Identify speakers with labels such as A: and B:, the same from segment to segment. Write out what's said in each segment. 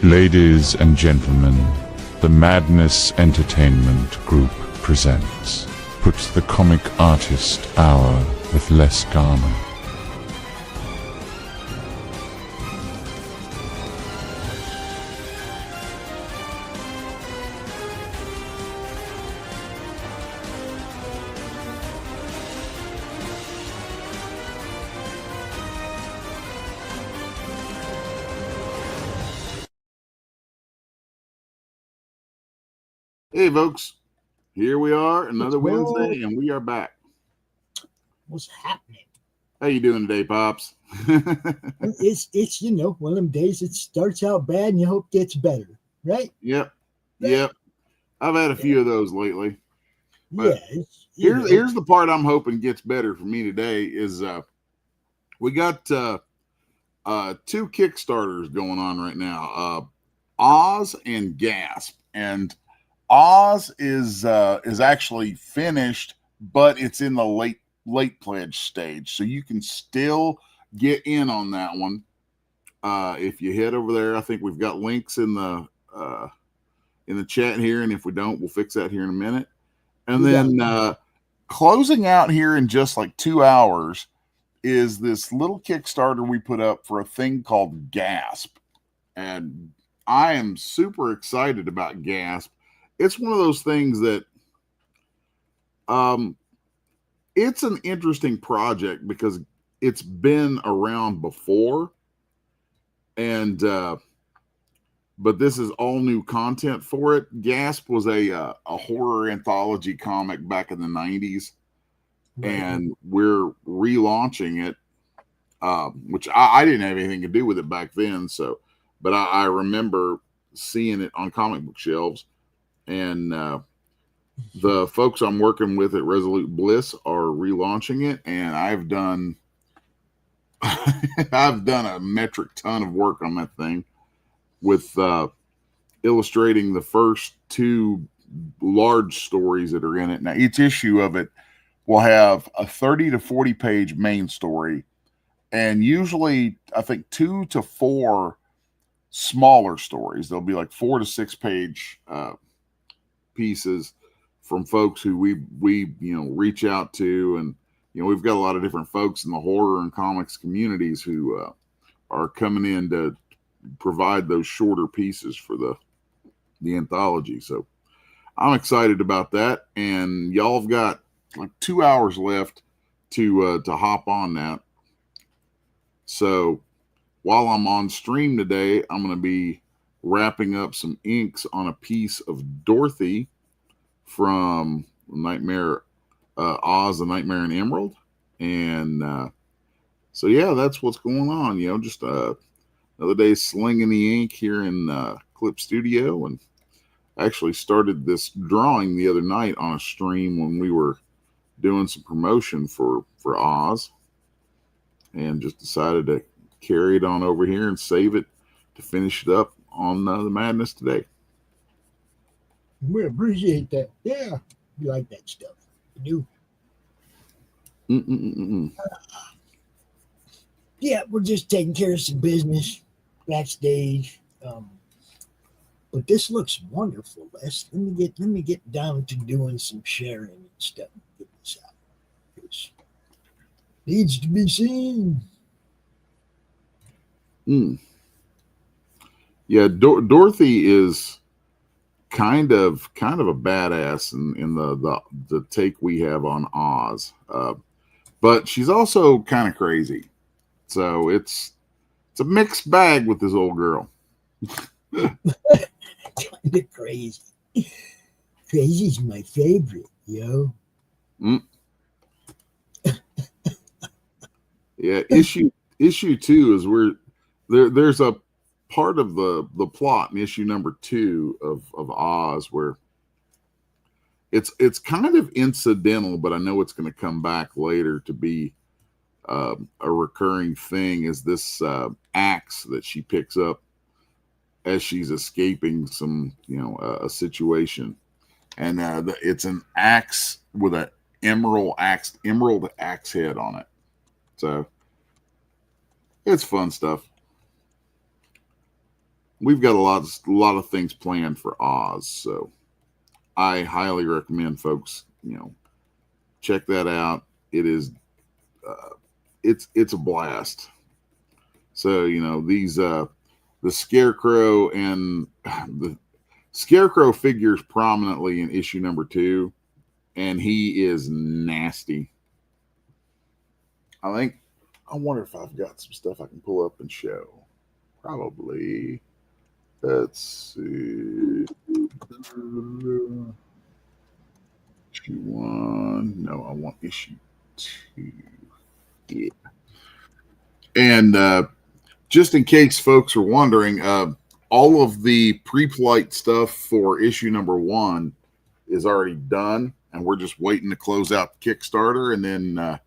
A: Ladies and gentlemen, the Madness Entertainment Group presents Puts the Comic Artist Hour with Les Garner.
B: Hey folks, here we are, another
C: What's
B: Wednesday, and we are back.
C: What's happening?
B: How you doing today, Pops?
C: It's one of them days it starts out bad and you hope it gets better, right?
B: Yep. I've had a few of those lately. But
C: Yeah.
B: here's the part I'm hoping gets better for me today is we got two Kickstarters going on right now. Oz and Gasp. And Oz is actually finished, but it's in the late pledge stage, so you can still get in on that one if you head over there. I think we've got links in the chat here, and if we don't, we'll fix that here in a minute. And then closing out here in just like 2 hours is this little Kickstarter we put up for a thing called Gasp, and I am super excited about Gasp. It's one of those things that it's an interesting project because it's been around before, and but this is all new content for it. Gasp was a horror anthology comic back in the 90s, right, and we're relaunching it, which I didn't have anything to do with it back then, but I remember seeing it on comic book shelves. And the folks I'm working with at Resolute Bliss are relaunching it, and I've done a metric ton of work on that thing with illustrating the first two large stories that are in it. Now, each issue of it will have a 30 to 40 page main story, and usually I think 2 to 4 smaller stories. There'll be like 4 to 6 page pieces from folks who we reach out to, and we've got a lot of different folks in the horror and comics communities who are coming in to provide those shorter pieces for the anthology. So I'm excited about that, and y'all have got like 2 hours left to hop on that. So while I'm on stream today, I'm going to be wrapping up some inks on a piece of Dorothy from Nightmare Oz, the Nightmare in Emerald. And so yeah, that's what's going on. Just another day slinging the ink here in Clip Studio, and actually started this drawing the other night on a stream when we were doing some promotion for Oz, and just decided to carry it on over here and save it to finish it up on the Madness today.
C: We appreciate that. Yeah, we like that stuff. We do. Yeah, we're just taking care of some business backstage. But this looks wonderful, Les. Let me get down to doing some sharing and stuff. Get this out. It needs to be seen.
B: Yeah, Dorothy is kind of a badass in the take we have on Oz, but she's also kind of crazy. So it's a mixed bag with this old girl.
C: Kind of crazy. Crazy's my favorite, yo.
B: Yeah, issue 2 is there's a part of the plot in issue number 2 of Oz where it's kind of incidental, but I know it's going to come back later to be a recurring thing, is this axe that she picks up as she's escaping some a situation, and it's an axe with an emerald axe head on it. So it's fun stuff. we've got a lot of things planned for Oz. So I highly recommend folks, check that out. It is, it's a blast. So, these, the Scarecrow and the Scarecrow figures prominently in issue number 2, and he is nasty. I wonder if I've got some stuff I can pull up and show. Probably. Let's see. Issue 1. No, I want issue 2. Yeah. And just in case folks are wondering, all of the pre-flight stuff for issue number 1 is already done, and we're just waiting to close out the Kickstarter and then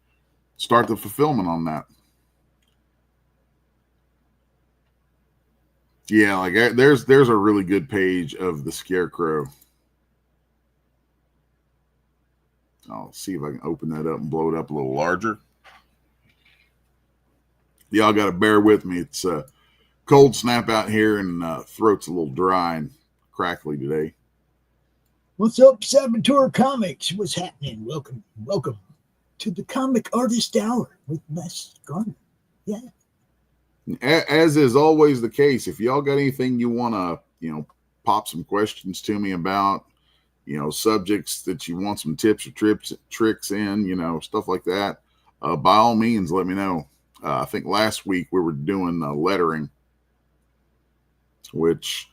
B: start the fulfillment on that. Yeah, like there's a really good page of the Scarecrow. I'll see if I can open that up and blow it up a little larger. Y'all got to bear with me. It's a cold snap out here, and throat's a little dry and crackly today.
C: What's up, Saboteur Comics? What's happening? Welcome to the Comic Artist Hour with Les Garner. Yeah.
B: As is always the case, if y'all got anything you want to, pop some questions to me about, subjects that you want some tips or tricks in, stuff like that, by all means, let me know. I think last week we were doing lettering, which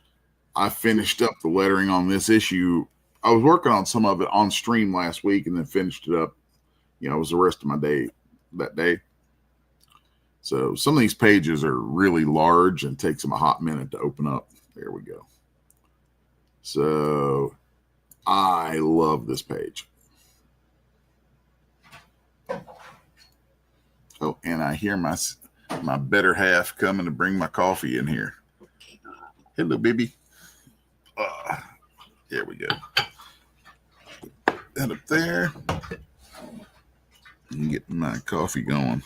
B: I finished up the lettering on this issue. I was working on some of it on stream last week and then finished it up. It was the rest of my day that day. So some of these pages are really large and takes them a hot minute to open up. There we go. So I love this page. Oh, and I hear my better half coming to bring my coffee in here. Hello, baby. There we go. Put that up there. And get my coffee going.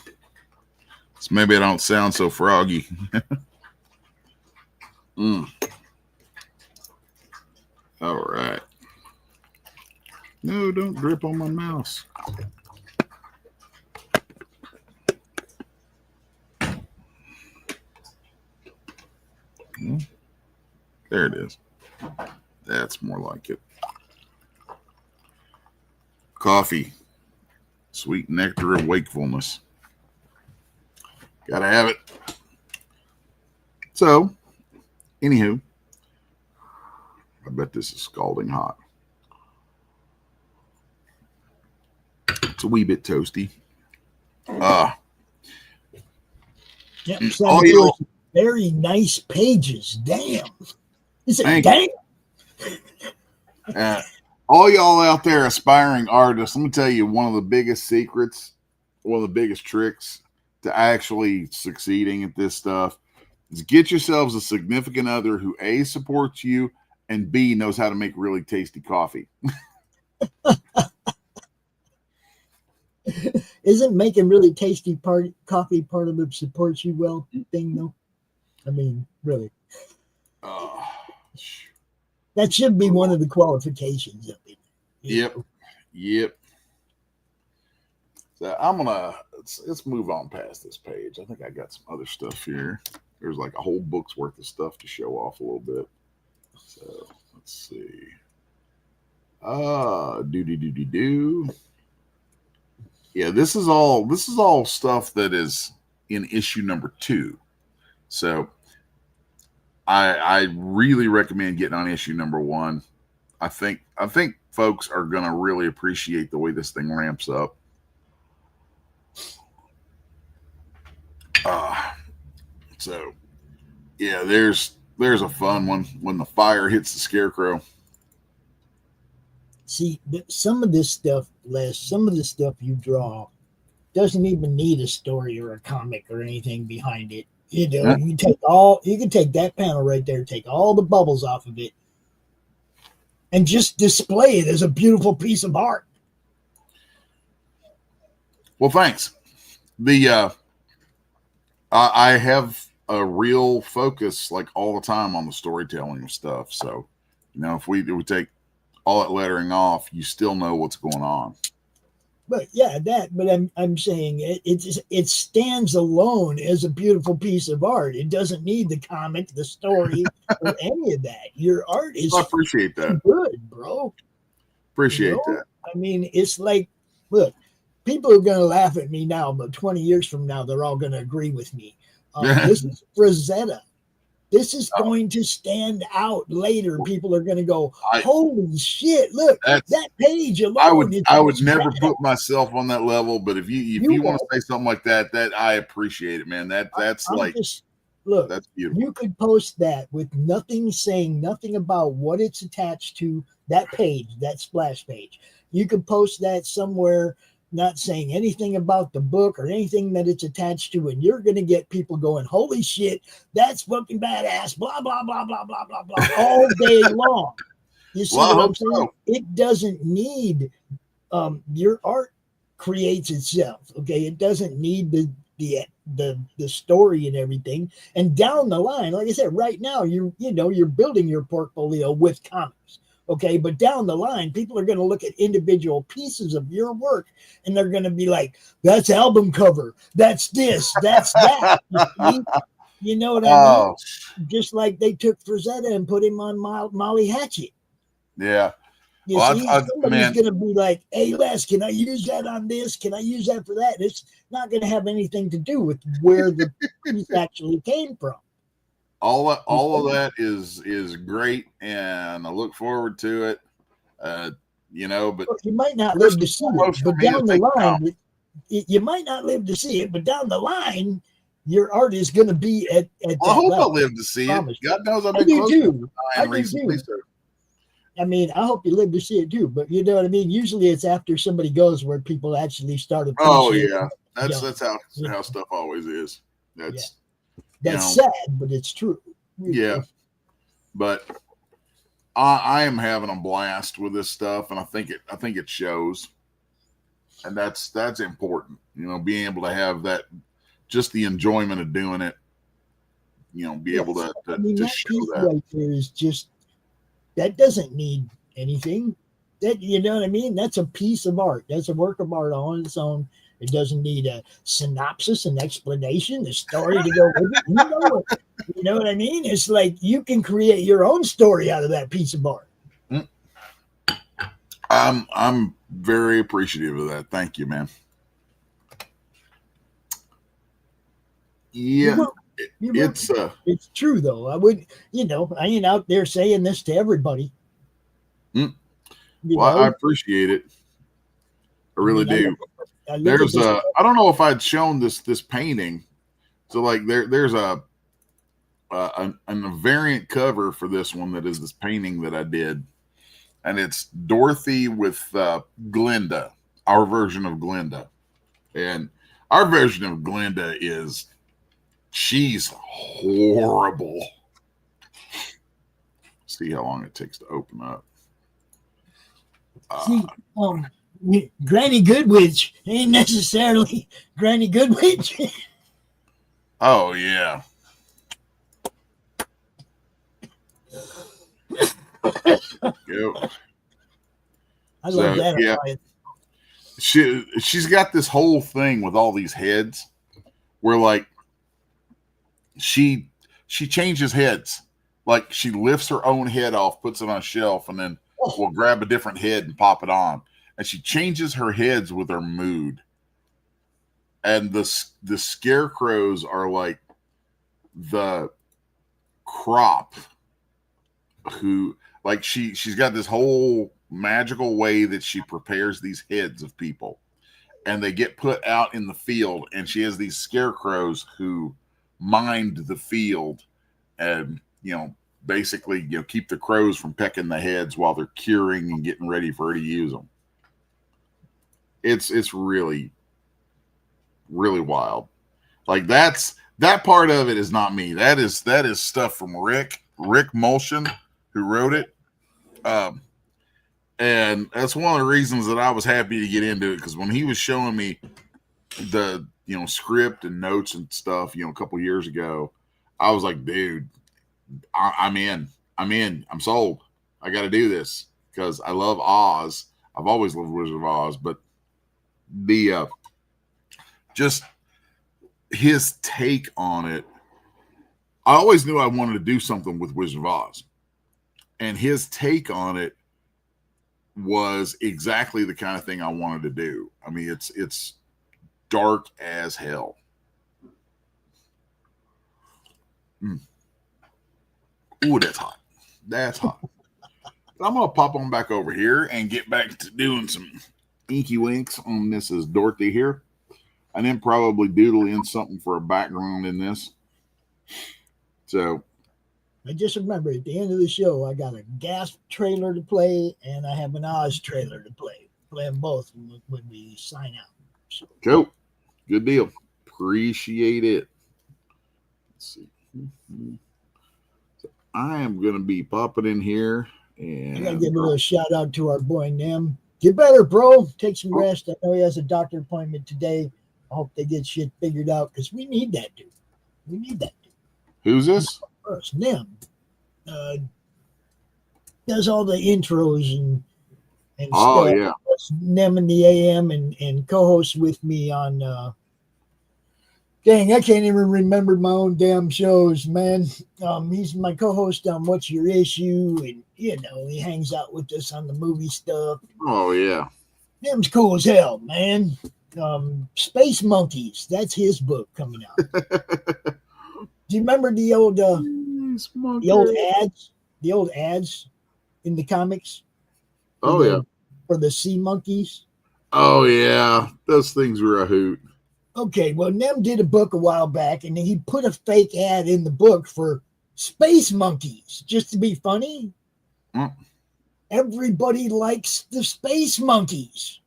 B: So maybe I don't sound so froggy. All right. No, don't drip on my mouse. There it is. That's more like it. Coffee. Sweet nectar of wakefulness. Gotta have it. So, anywho, I bet this is scalding hot. It's a wee bit toasty.
C: Yep, so very nice pages. Damn. Is it damn?
B: All y'all out there aspiring artists, let me tell you one of the biggest secrets, one of the biggest tricks to actually succeeding at this stuff is get yourselves a significant other who A, supports you, and B, knows how to make really tasty coffee.
C: Isn't making really tasty coffee part of the supports you well thing, though? I mean, really. That should be one of the qualifications of it.
B: Yep. So I'm gonna let's move on past this page. I think I got some other stuff here. There's like a whole book's worth of stuff to show off a little bit. So let's see. Do. Yeah, this is all stuff that is in issue number 2. So I really recommend getting on issue number 1. I think folks are gonna really appreciate the way this thing ramps up. So yeah, there's a fun one when the fire hits the Scarecrow.
C: See, some of this stuff, Les, some of the stuff you draw doesn't even need a story or a comic or anything behind it. You can take that panel right there, take all the bubbles off of it, and just display it as a beautiful piece of art. Well,
B: thanks. I have a real focus like all the time on the storytelling of stuff. So, if we take all that lettering off, you still know what's going on.
C: But yeah, but I'm saying it stands alone as a beautiful piece of art. It doesn't need the comic, the story, or any of that. Your art is
B: I appreciate that.
C: good, bro.
B: Appreciate that.
C: I mean, it's like, look, people are going to laugh at me now, but 20 years from now, they're all going to agree with me. This is Frazetta. This is going to stand out later. People are going to go, holy shit, look, that page alone.
B: I would never put myself on that level, but if you want to say something like that I appreciate it, man. That's
C: look,
B: that's beautiful.
C: You could post that with saying nothing about what it's attached to, that page, that splash page. You could post that somewhere not saying anything about the book or anything that it's attached to, and you're going to get people going, holy shit, that's fucking badass, blah, blah, blah, blah, blah, blah, blah, all day long. You see what I'm saying? So. It doesn't need, your art creates itself, okay? It doesn't need the story and everything. And down the line, like I said, right now, you're building your portfolio with comics. Okay, but down the line, people are going to look at individual pieces of your work, and they're going to be like, "That's album cover. That's this. That's that." You know what I mean? Just like they took Frazetta and put him on Molly Hatchet.
B: Yeah.
C: You see, somebody's going to be like, "Hey, Les, can I use that on this? Can I use that for that?" It's not going to have anything to do with where the piece actually came from.
B: All of that is great, and I look forward to it. But
C: you might not live to see it. But down the line, you might not live to see it. But down the line, your art is going to be at that
B: I hope
C: level.
B: I live to see it. God knows I've been close
C: to it
B: recently. So.
C: I mean, I hope you live to see it too. But you know what I mean. Usually, it's after somebody goes where people actually start.
B: Oh yeah, that's how stuff always is. That's
C: sad, but it's true.
B: Yeah, but I am having a blast with this stuff, and I think it shows, and that's important. Being able to have that, just the enjoyment of doing it. Be able to show that.
C: Right there is just that doesn't need anything. That you know what I mean? That's a piece of art. That's a work of art on its own. It doesn't need a synopsis, an explanation, a story to go with it. You know what I mean? It's like you can create your own story out of that piece of art.
B: I'm very appreciative of that. Thank you, man. Yeah,
C: it's true though. I ain't out there saying this to everybody.
B: I appreciate it. I really do. There's I don't know if I'd shown this painting. So like there's a variant cover for this one that is this painting that I did, and it's Dorothy with Glinda, our version of Glinda, and our version of Glinda she's horrible. See how long it takes to open up.
C: Granny Goodwitch ain't necessarily Granny Goodwitch.
B: Oh yeah. Yep.
C: I love that.
B: Yeah. She's got this whole thing with all these heads where like she changes heads. Like she lifts her own head off, puts it on a shelf, and then will grab a different head and pop it on. And she changes her heads with her mood. And the scarecrows are like the crop who like she's got this whole magical way that she prepares these heads of people, and they get put out in the field, and she has these scarecrows who mind the field and basically keep the crows from pecking the heads while they're curing and getting ready for her to use them. It's really, really wild. Like that part of it is not me. That is stuff from Rick Mulshan, who wrote it. And that's one of the reasons that I was happy to get into it, because when he was showing me the script and notes and stuff, a couple years ago, I was like, dude, I'm in. I'm sold. I got to do this because I love Oz. I've always loved Wizard of Oz, but the just his take on it. I always knew I wanted to do something with Wizard of Oz, and his take on it was exactly the kind of thing I wanted to do. I mean, it's dark as hell. Ooh, that's hot. That's hot. But I'm gonna pop on back over here and get back to doing some inky winks on Mrs. Dorothy here, and then probably doodle in something for a background in this. So
C: I just remember at the end of the show, I got a Gasp trailer to play and I have an Oz trailer to play. Play them both when we sign out. So.
B: Cool. Good deal. Appreciate it. Let's see. So I am going to be popping in here. And
C: I got to give a little shout out to our boy Nem. Get better, bro. Take some rest. I know he has a doctor appointment today. I hope they get shit figured out because we need that dude. We need that dude.
B: Who's this?
C: First, Nem. Does all the intros and
B: oh,
C: stuff.
B: Yeah.
C: Nem in the AM and co-hosts with me on dang, I can't even remember my own damn shows, man. He's my co-host on What's Your Issue, and he hangs out with us on the movie stuff.
B: Oh yeah.
C: Nem's cool as hell, man. Space Monkeys, that's his book coming out. Do you remember the old ads? The old ads in the comics?
B: Yeah.
C: For the sea monkeys.
B: Oh yeah. Those things were a hoot.
C: Okay, well, Nem did a book a while back, and he put a fake ad in the book for space monkeys, just to be funny. Everybody likes the space monkeys.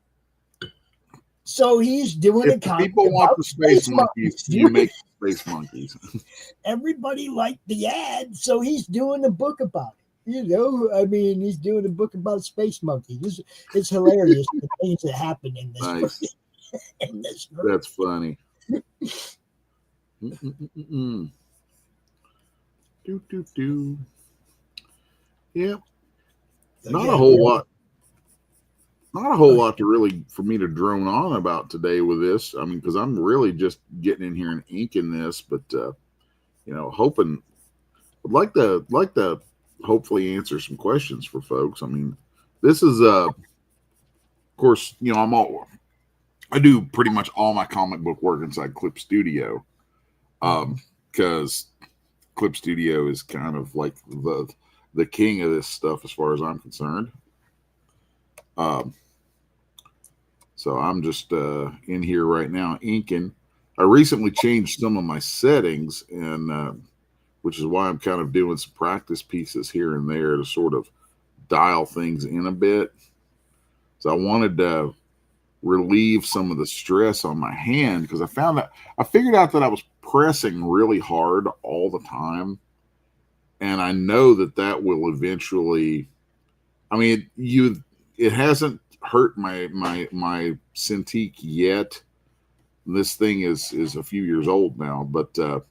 C: So he's doing a comic.
B: People want the space monkeys. You make space monkeys.
C: Everybody liked the ad, so he's doing a book about it. I mean, he's doing a book about space monkeys. It's hilarious the things that happen in this
B: nice.
C: book.
B: That's funny. Do. Yeah. Not a whole lot. Not a whole lot to really for me to drone on about today with this. I mean, because I'm really just getting in here and inking this, but hoping would like to hopefully answer some questions for folks. I mean, this is of course, I do pretty much all my comic book work inside Clip Studio, because Clip Studio is kind of like the king of this stuff as far as I'm concerned. So I'm just in here right now inking. I recently changed some of my settings, and which is why I'm kind of doing some practice pieces here and there to sort of dial things in a bit. So I wanted to relieve some of the stress on my hand because I figured out that I was pressing really hard all the time, and I know that will eventually. I mean, it hasn't hurt my Cintiq yet. This thing is a few years old now, but I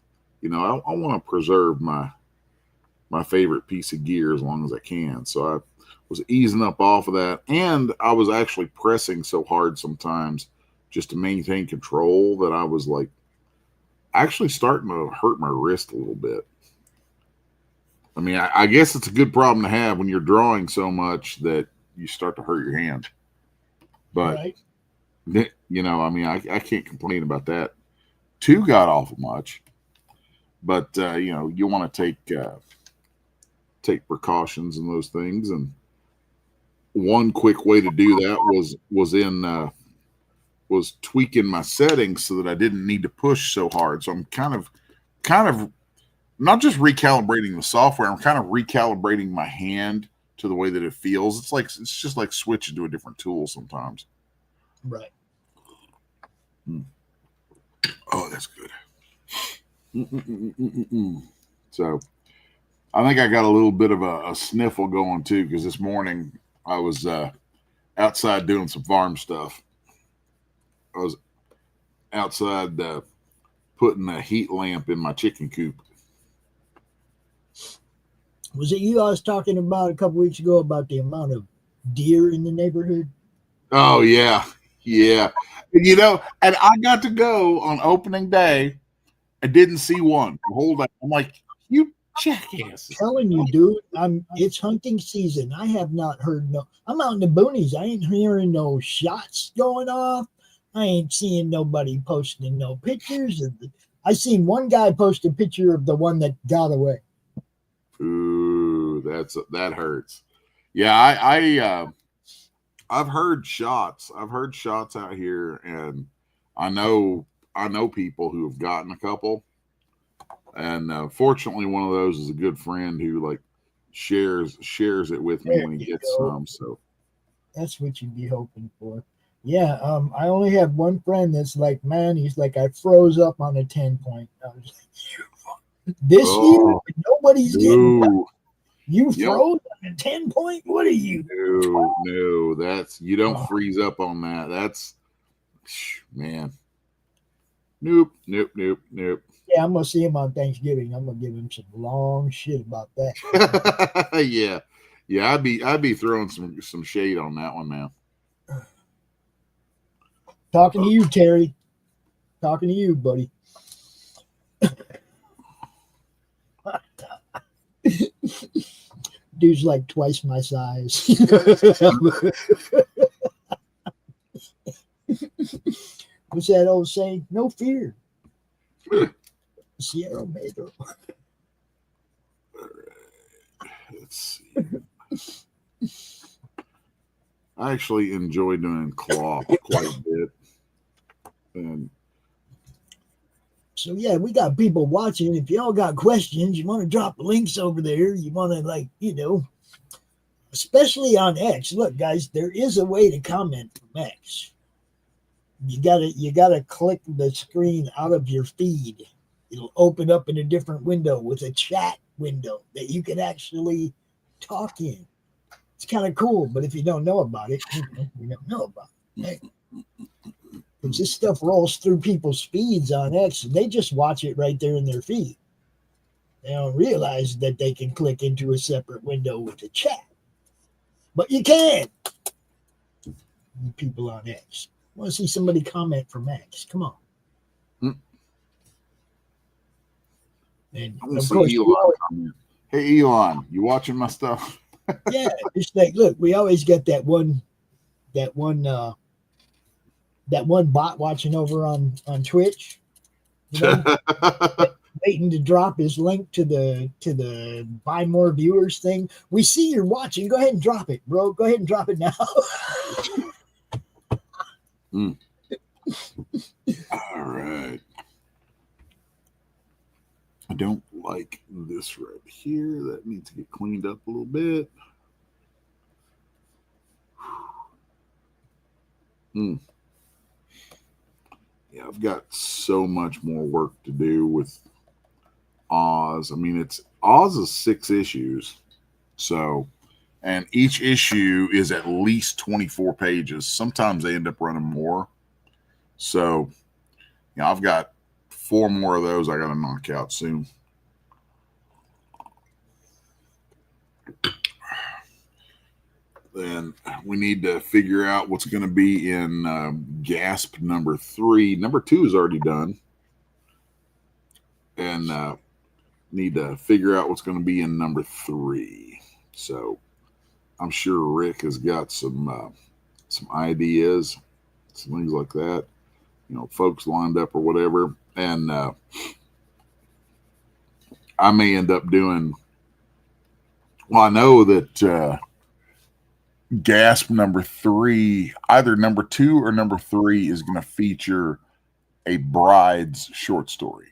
B: want to preserve my favorite piece of gear as long as I can. So I was easing up off of that, and I was actually pressing so hard sometimes just to maintain control that I was like actually starting to hurt my wrist a little bit. I mean, I guess it's a good problem to have when you're drawing so much that you start to hurt your hand. But,
C: right.
B: I mean, I can't complain about that too god awful much. But, you want to take precautions and those things. And one quick way to do that was tweaking my settings so that I didn't need to push so hard. So I'm kind of not just recalibrating the software, I'm kind of recalibrating my hand to the way that it feels. It's just like switching to a different tool sometimes.
C: Right.
B: Oh, that's good. So I think I got a little bit of a sniffle going too, because this morning I was outside doing some farm stuff. I was outside putting a heat lamp in my chicken coop.
C: Was it you I was talking about a couple weeks ago about the amount of deer in the neighborhood?
B: Oh yeah, yeah. And I got to go on opening day. I didn't see one the whole day. I'm like, you jackasses.
C: Telling you, dude, it's hunting season. I have not heard no. I'm out in the boonies. I ain't hearing no shots going off. I ain't seeing nobody posting no pictures. I seen one guy post a picture of the one that got away.
B: Ooh, that hurts. Yeah, I've heard shots. I've heard shots out here, and I know people who have gotten a couple. And fortunately, one of those is a good friend who like shares it with me
C: There
B: when he
C: you
B: gets
C: go.
B: some. So
C: That's what you'd be hoping for. Yeah, I only have one friend that's like, man, he's like, I froze up on a 10 point. I was like, this year,
B: oh
C: nobody's getting
B: no,
C: you
B: you don't
C: froze on a 10 point. What are you?
B: no, that's you don't
C: Oh,
B: freeze up on that. That's man. Nope, nope, nope, nope.
C: yeah, I'm gonna see him on Thanksgiving. I'm gonna give him some long shit about that.
B: Yeah. Yeah, I'd be throwing some shade on that one now.
C: Talking to you, Terry. Talking to you, buddy. Dude's like twice my size. What's that old saying? No fear. Sierra Madre.
B: Let's see. I actually enjoy doing cloth quite a bit. And
C: So yeah, we got people watching. If y'all got questions, you want to drop links over there. You want to especially on X. Look, guys, there is a way to comment from X. You gotta click the screen out of your feed. It'll open up in a different window with a chat window that you can actually talk in. It's kind of cool, but if you don't know about it, you don't know about it. Because this stuff rolls through people's feeds on X, and they just watch it right there in their feed. They don't realize that they can click into a separate window with a chat. But you can. You people on X. I want to see somebody comment from X. Come on. And
B: I'm gonna
C: of
B: see
C: course,
B: Elon comment. Hey Elon, you watching my stuff?
C: yeah, it's like, look, we always get that one bot watching over on Twitch, you know, waiting to drop his link to the buy more viewers thing. We see you're watching. Go ahead and drop it, bro. Go ahead and drop it now.
B: All right. I don't like this right here. That needs to get cleaned up a little bit. Yeah, I've got so much more work to do with Oz. I mean, Oz is 6 issues. So, and each issue is at least 24 pages. Sometimes they end up running more. So, I've got 4 more of those I got to knock out soon. Then we need to figure out what's going to be in Gasp number 3. Number 2 is already done. And need to figure out what's going to be in number 3. So I'm sure Rick has got some ideas, some things like that. Folks lined up or whatever. And I may end up doing. Well, I know that Gasp number 3, either number 2 or number 3, is going to feature a bride's short story.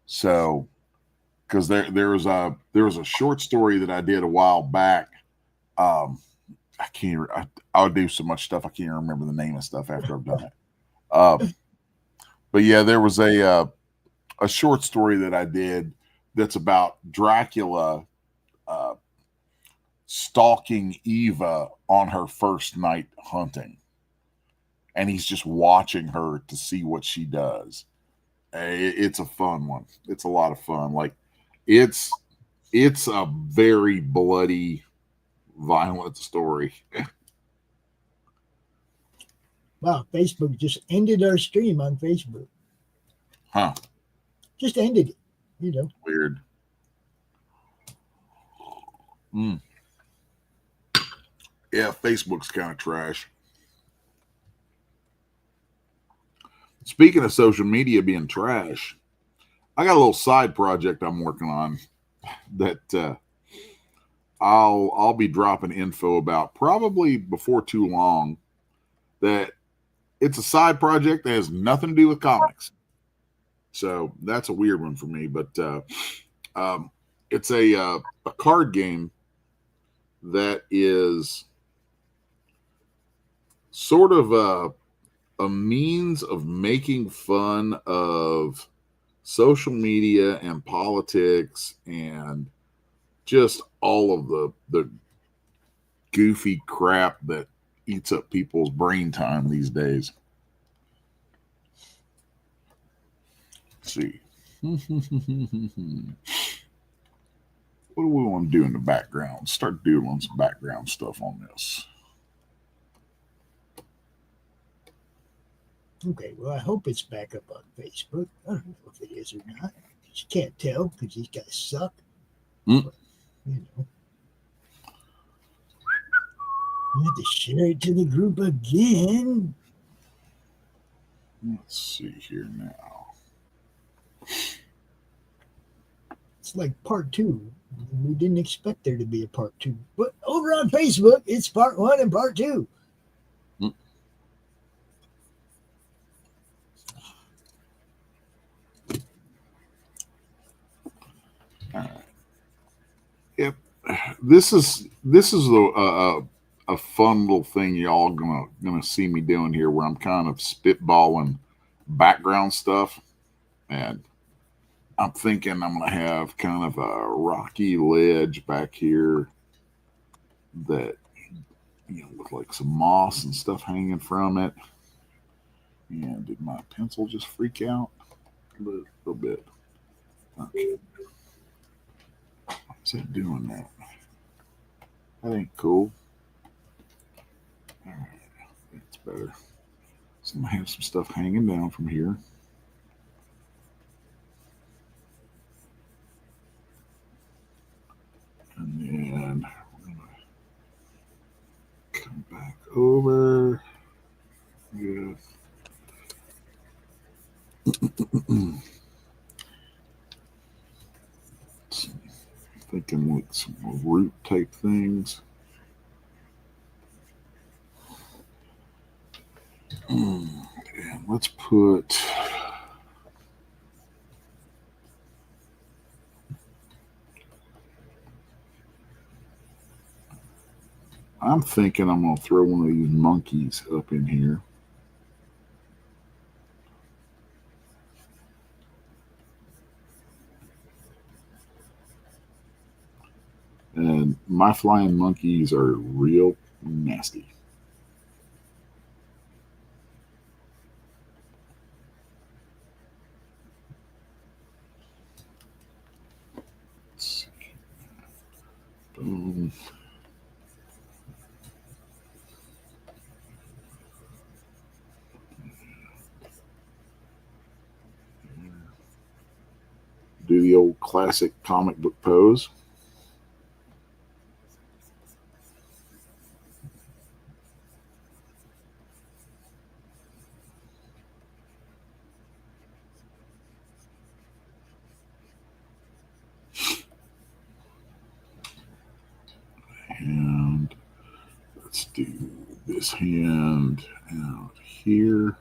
B: So, because there was a short story that I did a while back. I can't. I'll do so much stuff I can't remember the name of stuff after I've done it. But yeah, there was a short story that I did that's about Dracula stalking Eva on her first night hunting, and he's just watching her to see what she does. It's a fun one. It's a lot of fun. Like it's It's a very bloody, violent story.
C: Wow, Facebook just ended our stream on Facebook.
B: Huh.
C: Just ended it,
B: Weird. Yeah, Facebook's kind of trash. Speaking of social media being trash, I got a little side project I'm working on that I'll be dropping info about probably before too long. That it's a side project that has nothing to do with comics, so that's a weird one for me. But it's a card game that is sort of a means of making fun of social media and politics and just all of the goofy crap that eats up people's brain time these days. Let's see. What do we want to do in the background? Start doing some background stuff on this.
C: Okay, well, I hope it's back up on Facebook. I don't know if it is or not. You can't tell because these guys suck. But, I have to share it to the group again.
B: Let's see here now.
C: It's like part 2. We didn't expect there to be a part 2. But over on Facebook, it's part 1 and part 2.
B: All right. Yep. This is a fun little thing y'all gonna see me doing here, where I'm kind of spitballing background stuff, and I'm thinking I'm gonna have kind of a rocky ledge back here that with like some moss and stuff hanging from it. And did my pencil just freak out a little bit? Okay. What's it doing that? That ain't cool. All right, that's better. So I'm gonna have some stuff hanging down from here. And then we're gonna come back over with thinking with some root type things. And let's put I'm thinking I'm going to throw one of these monkeys up in here. And my flying monkeys are real nasty. Let's see. Boom. Do the old classic comic book pose. And let's do this hand out here,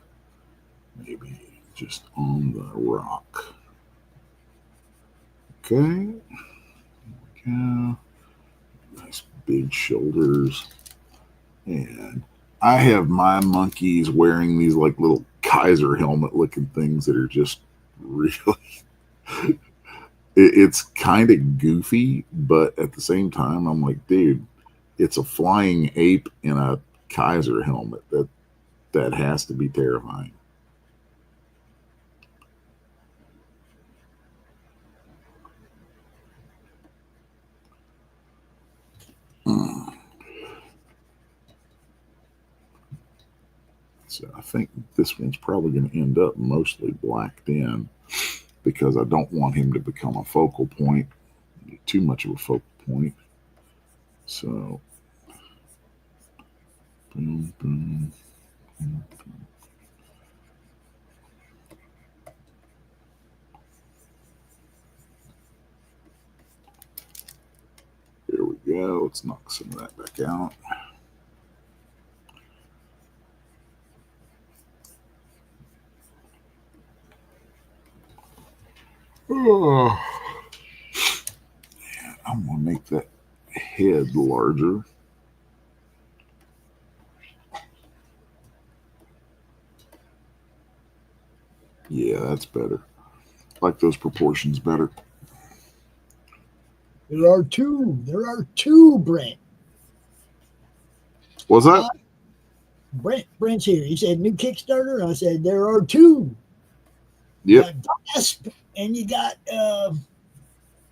B: maybe just on the rock. Okay, there we go. Nice big shoulders. And I have my monkeys wearing these like little Kaiser helmet looking things that are just really it's kind of goofy, but at the same time I'm like, dude, it's a flying ape in a Kaiser helmet. That has to be terrifying. So I think this one's probably going to end up mostly blacked in because I don't want him to become a focal point, too much of a focal point. So, boom, boom, boom, boom. Here we go. Let's knock some of that back out. Oh. I'm going to make that head larger. Yeah, that's better. I like those proportions better.
C: There are two. There are two, Brent.
B: What's that?
C: Brent's here. He said new Kickstarter. I said there are two.
B: Yep.
C: You got Gasp and you got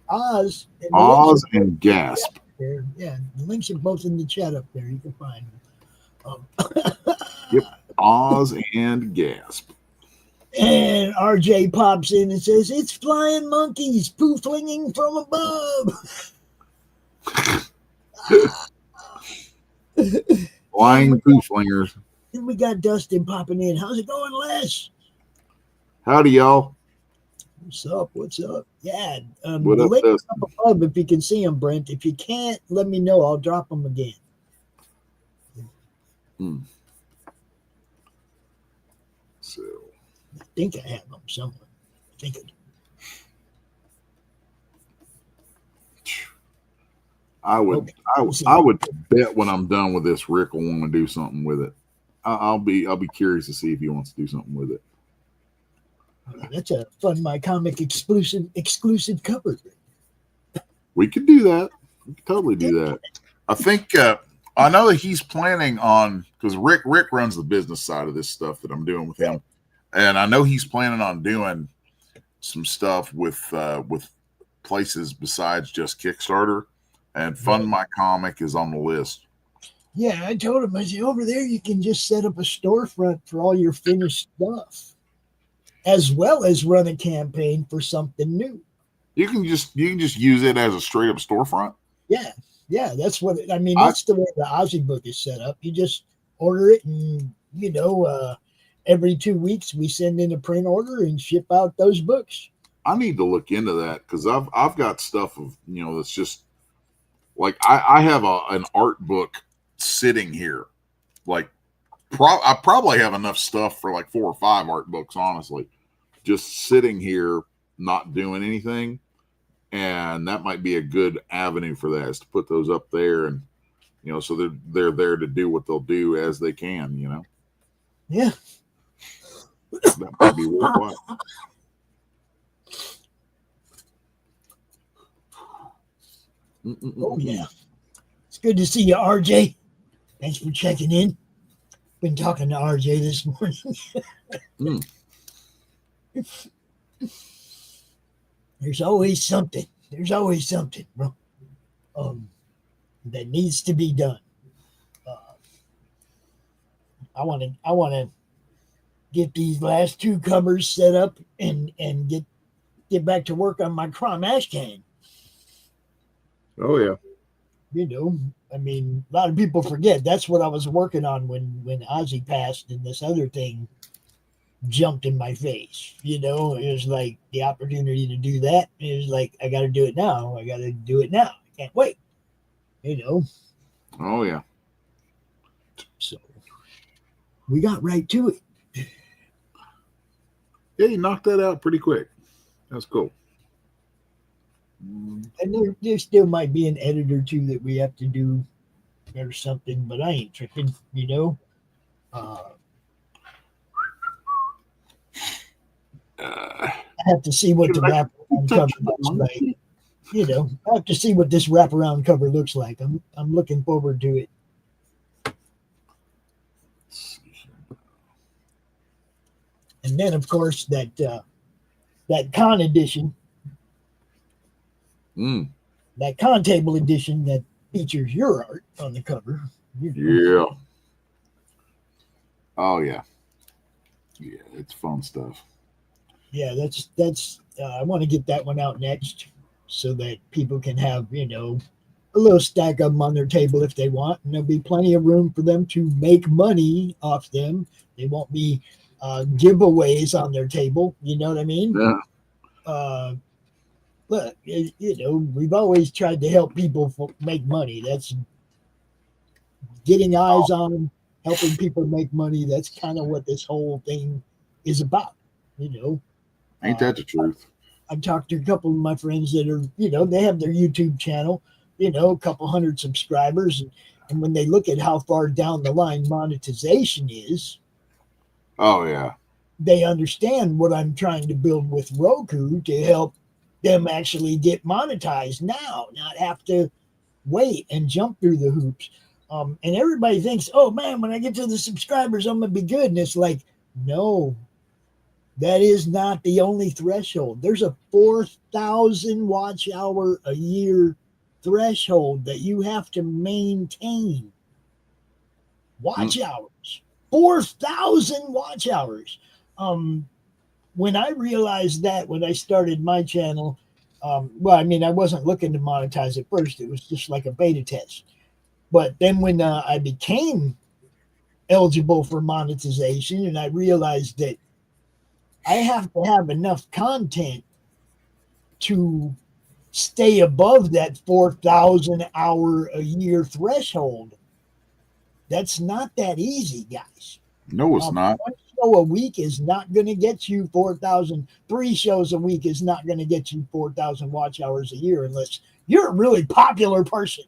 C: Oz. And
B: Oz and Gasp.
C: There. Yeah, the links are both in the chat up there. You can find them.
B: Yep, Oz and Gasp.
C: And RJ pops in and says, "It's flying monkeys, poo flinging from above."
B: Flying poo flingers.
C: And we got Dustin popping in. How's it going, Les?
B: Howdy, y'all.
C: What's up? What's up? Yeah.
B: What
C: the
B: up,
C: links
B: Dustin?
C: up above if you can see them, Brent. If you can't, let me know. I'll drop them again.
B: So,
C: I think I have them somewhere. I think I do.
B: I would,
C: Okay.
B: I would bet when I'm done with this, Rick will want to do something with it. I'll be curious to see if he wants to do something with it.
C: That's a Fun My Comic exclusive cover.
B: We could do that. We could totally do that. I think I know that he's planning on, because Rick runs the business side of this stuff that I'm doing with him, and I know he's planning on doing some stuff with places besides just Kickstarter. And Fun My Comic is on the list.
C: Yeah, I told him, I said, over there you can just set up a storefront for all your finished stuff, as well as run a campaign for something new.
B: You can just use it as a straight up storefront.
C: Yeah, that's what I mean. That's the way the Aussie book is set up. You just order it, and every 2 weeks we send in a print order and ship out those books.
B: I need to look into that because I've got stuff of that's just like I have an art book sitting here. Like I probably have enough stuff for like 4 or 5 art books, honestly, just sitting here not doing anything. And that might be a good avenue for that, is to put those up there, and so they're there to do what they'll do as they can.
C: Yeah,
B: that might be worthwhile.
C: Oh yeah, it's good to see you, RJ. Thanks for checking in. Been talking to RJ this morning. There's always something. There's always something, bro. That needs to be done. I want to get these last 2 covers set up and get back to work on my Crom Ash Can.
B: Oh yeah.
C: I mean, a lot of people forget that's what I was working on when Ozzy passed and this other thing jumped in my face. It was like the opportunity to do that. It was like, I got to do it now. I can't wait.
B: Oh yeah.
C: So we got right to it.
B: Yeah, you knocked that out pretty quick. That's cool.
C: And there still might be an edit or 2 that we have to do or something, but I ain't tripping, I have to see what the wraparound cover looks like. I have to see what this wraparound cover looks like. I'm looking forward to it. And then, of course, that con edition. That con table edition that features your art on the cover.
B: Yeah. Oh yeah. Yeah, it's fun stuff.
C: Yeah, that's. I want to get that one out next, so that people can have a little stack of them on their table if they want, and there'll be plenty of room for them to make money off them. They won't be giveaways on their table. You know what I mean?
B: Yeah.
C: Uh, but we've always tried to help people make money. That's getting eyes on them, helping people make money. That's kind of what this whole thing is about. You know,
B: Ain't
C: uh,
B: that the truth?
C: I've talked to a couple of my friends that are, they have their YouTube channel, a couple hundred subscribers. And when they look at how far down the line monetization is,
B: Oh yeah.
C: they understand what I'm trying to build with Roku to help them actually get monetized now, not have to wait and jump through the hoops. And everybody thinks, oh man, when I get to the subscribers, I'm going to be good. And it's like, no, that is not the only threshold. There's a 4,000 watch hour a year threshold that you have to maintain. Watch hours, 4,000 watch hours. When I realized that when I started my channel, well, I mean, I wasn't looking to monetize at first. It was just like a beta test. But then when I became eligible for monetization and I realized that I have to have enough content to stay above that 4,000 hour a year threshold. That's not that easy, guys.
B: No, it's not.
C: One show a week is not going to get you 4,000. 3 shows a week is not going to get you 4,000 watch hours a year unless you're a really popular person.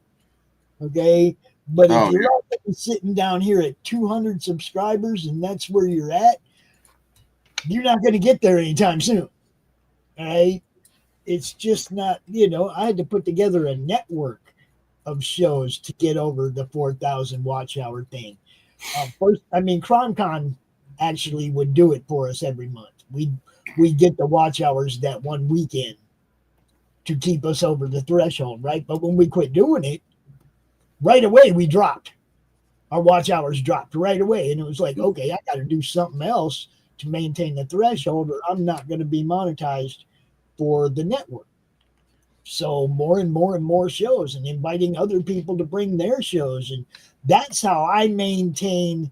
C: Okay. But if you're sitting down here at 200 subscribers and that's where you're at, you're not going to get there anytime soon. All right. It's just not, I had to put together a network of shows to get over the 4,000 watch hour thing. First, I mean, CronCon actually would do it for us every month. We'd get the watch hours that one weekend to keep us over the threshold, right? But when we quit doing it, right away we dropped. Our watch hours dropped right away. And it was like, okay, I got to do something else to maintain the threshold or I'm not going to be monetized for the network. So more and more and more shows and inviting other people to bring their shows. And that's how I maintain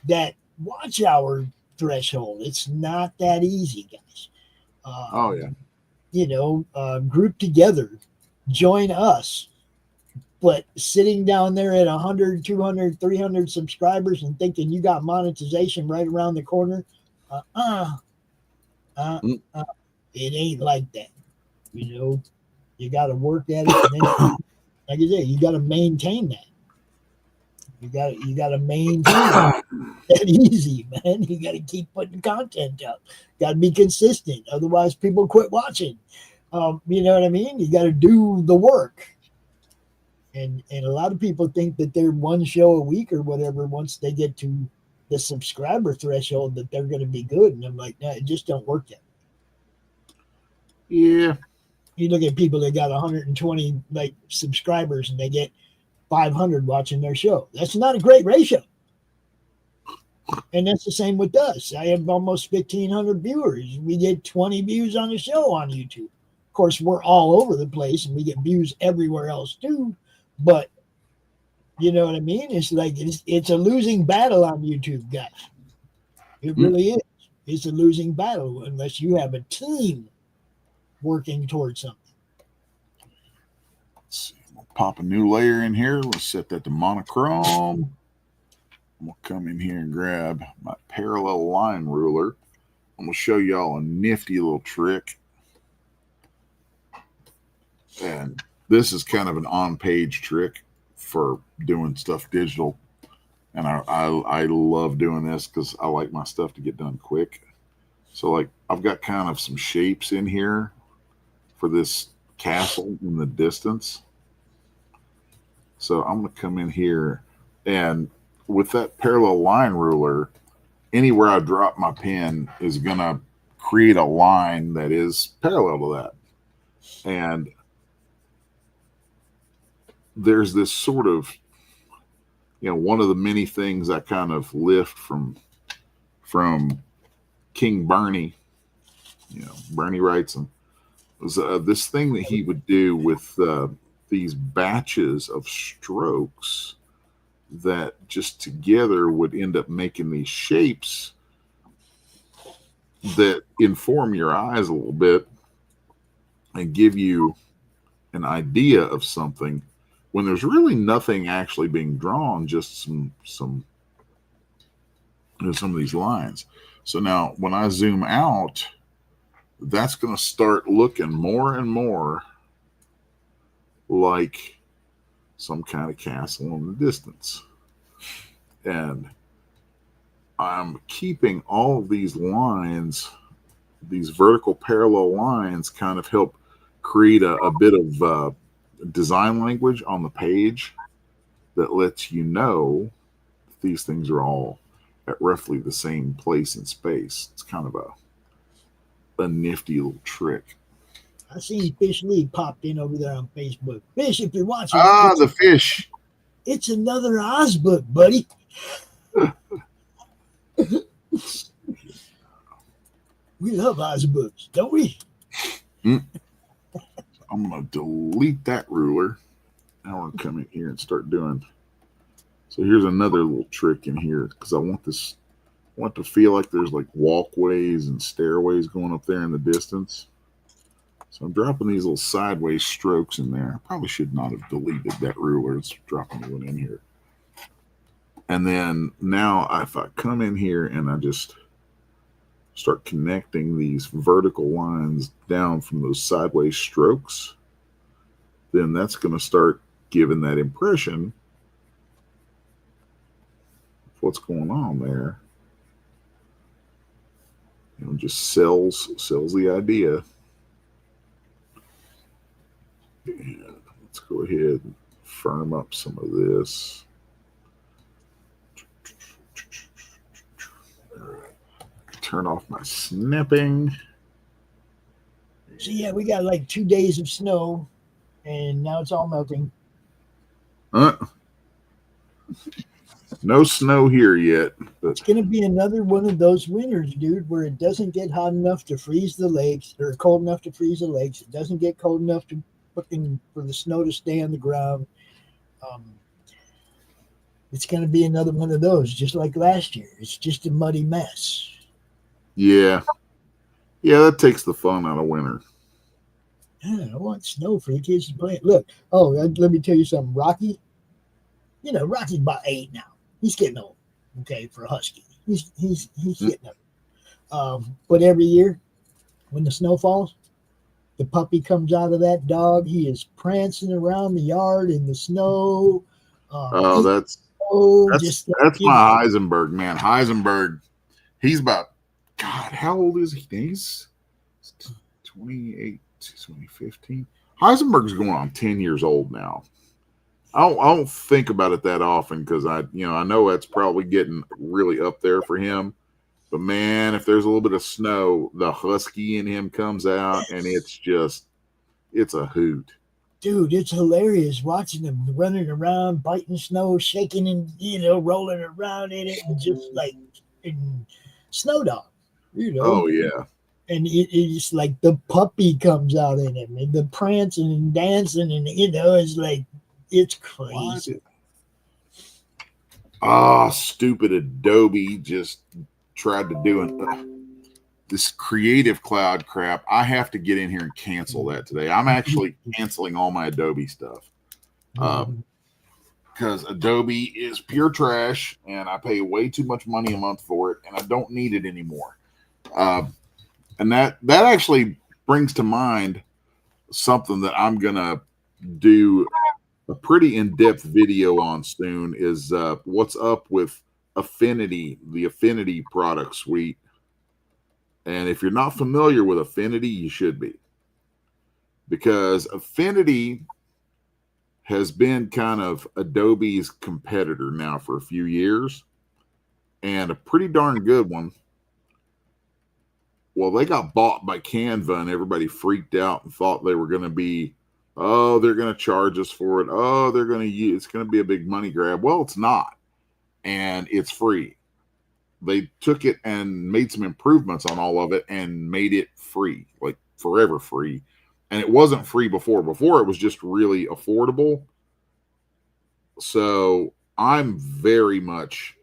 C: that watch hour threshold. It's not that easy, guys.
B: Oh yeah.
C: Group together, join us. But sitting down there at 100, 200, 300 subscribers and thinking you got monetization right around the corner, it ain't like that. You got to work at it. And then, like I said, you got to maintain that. You got to maintain that. That easy, man. You got to keep putting content up. Got to be consistent. Otherwise, people quit watching. You know what I mean? You got to do the work. And a lot of people think that they're one show a week or whatever. Once they get to the subscriber threshold, that they're going to be good. And I'm like, no, it just don't work that.
B: Yeah.
C: You look at people that got 120 like subscribers and they get 500 watching their show. That's not a great ratio. And that's the same with us. I have almost 1,500 viewers. We get 20 views on the show on YouTube. Of course, we're all over the place and we get views everywhere else too. But you know what I mean? It's like it's a losing battle on YouTube, guys. It really is. It's a losing battle unless you have a team working towards something.
B: Let's see. We'll pop a new layer in here. We'll set that to monochrome. We'll come in here and grab my parallel line ruler. I'm going to show y'all a nifty little trick. And this is kind of an on-page trick for doing stuff digital. And I love doing this because I like my stuff to get done quick. So like I've got kind of some shapes in here for this castle in the distance. So I'm going to come in here and with that parallel line ruler, anywhere I drop my pen is going to create a line that is parallel to that. And there's this sort of, one of the many things I kind of lift from King Bernie, Bernie Wrightson, was this thing that he would do with these batches of strokes that just together would end up making these shapes that inform your eyes a little bit and give you an idea of something when there's really nothing actually being drawn, just some of these lines. So now when I zoom out, that's going to start looking more and more like some kind of castle in the distance. And I'm keeping all of these lines, these vertical parallel lines, kind of help create a bit of design language on the page that lets you know these things are all at roughly the same place in space. It's kind of a nifty little trick.
C: I seen Fish Lee popped in over there on Facebook. Fish, if you're watching,
B: the fish.
C: It's another Oz book, buddy. We love Oz books, don't we?
B: I'm going to delete that ruler. Now we're going to come in here and start doing. So here's another little trick in here, because I want to feel like there's like walkways and stairways going up there in the distance. So I'm dropping these little sideways strokes in there. I probably should not have deleted that ruler. It's dropping one in here. And then now if I come in here and I just start connecting these vertical lines down from those sideways strokes, then that's going to start giving that impression of what's going on there. Just sells the idea. And let's go ahead and firm up some of this. Turn off my snipping.
C: So yeah, we got like 2 days of snow, and now it's all melting.
B: No snow here yet. But
C: it's going to be another one of those winters, dude, where it doesn't get hot enough to freeze the lakes, or cold enough to freeze the lakes. It doesn't get cold enough for the snow to stay on the ground. It's going to be another one of those, just like last year. It's just a muddy mess.
B: Yeah, that takes the fun out of winter.
C: Yeah, I want snow for the kids to play. Look, let me tell you something. Rocky, Rocky's about 8 now. He's getting old. Okay, for a husky, he's getting old. But every year, when the snow falls, the puppy comes out of that dog. He is prancing around the yard in the snow.
B: That's my Heisenberg, man. Heisenberg, he's about, God, how old is he? He's 28, 2015. Heisenberg's going on 10 years old now. I don't think about it that often because I know that's probably getting really up there for him. But man, if there's a little bit of snow, the husky in him comes out, and it's a hoot.
C: Dude, it's hilarious watching him running around, biting snow, shaking and rolling around in it, and just like in Snow Dog.
B: Oh yeah.
C: And it's like the puppy comes out in him, and the prancing and dancing, and it's like it's crazy.
B: Stupid Adobe just tried to do this Creative Cloud crap. I have to get in here and cancel that today. I'm actually canceling all my Adobe stuff because Adobe is pure trash, and I pay way too much money a month for it, and I don't need it anymore. And that actually brings to mind something that I'm gonna do a pretty in-depth video on soon. Is what's up with Affinity, the Affinity product suite. And if you're not familiar with Affinity, you should be, because Affinity has been kind of Adobe's competitor now for a few years, and a pretty darn good one. Well, they got bought by Canva, and everybody freaked out and thought they were going to be, they're going to charge us for it. It's going to be a big money grab. Well, it's not, and it's free. they took it and made some improvements on all of it and made it free, like forever free. And it wasn't free before. Before it was just really affordable. So I'm very much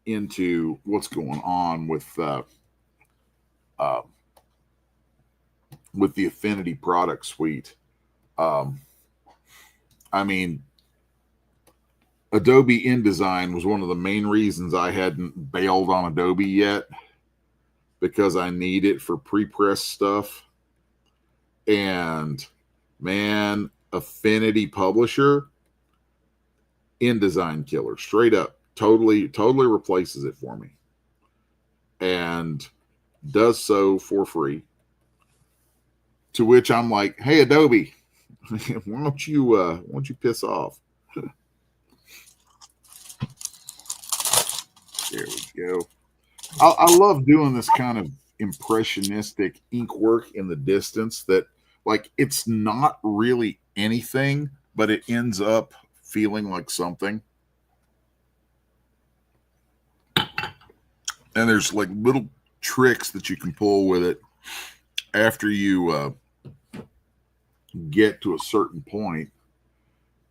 B: into what's going on with the Affinity product suite. I mean, Adobe InDesign was one of the main reasons I hadn't bailed on Adobe yet, because I need it for pre-press stuff. And man, Affinity Publisher, InDesign killer, straight up, totally replaces it for me, and does so for free. To which I'm like, hey Adobe, why don't you piss off? There we go. I love doing this kind of impressionistic ink work in the distance that, like, it's not really anything, but it ends up feeling like something. And there's like little tricks that you can pull with it after you get to a certain point,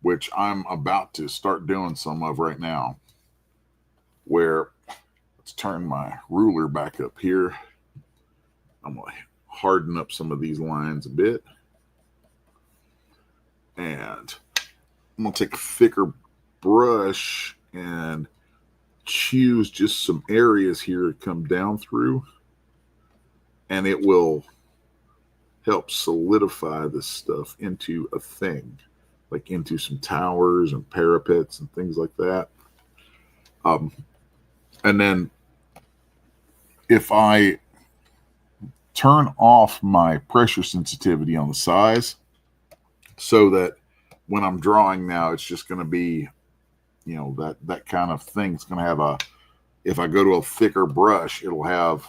B: which I'm about to start doing some of right now, where let's turn my ruler back up here. I'm going to harden up some of these lines a bit. And I'm going to take a thicker brush and choose just some areas here to come down through. And it will help solidify this stuff into a thing, like into some towers and parapets and things like that. And then if I turn off my pressure sensitivity on the size, so that when I'm drawing now, it's just going to be, you know, that kind of thing. It's going to have if I go to a thicker brush, it'll have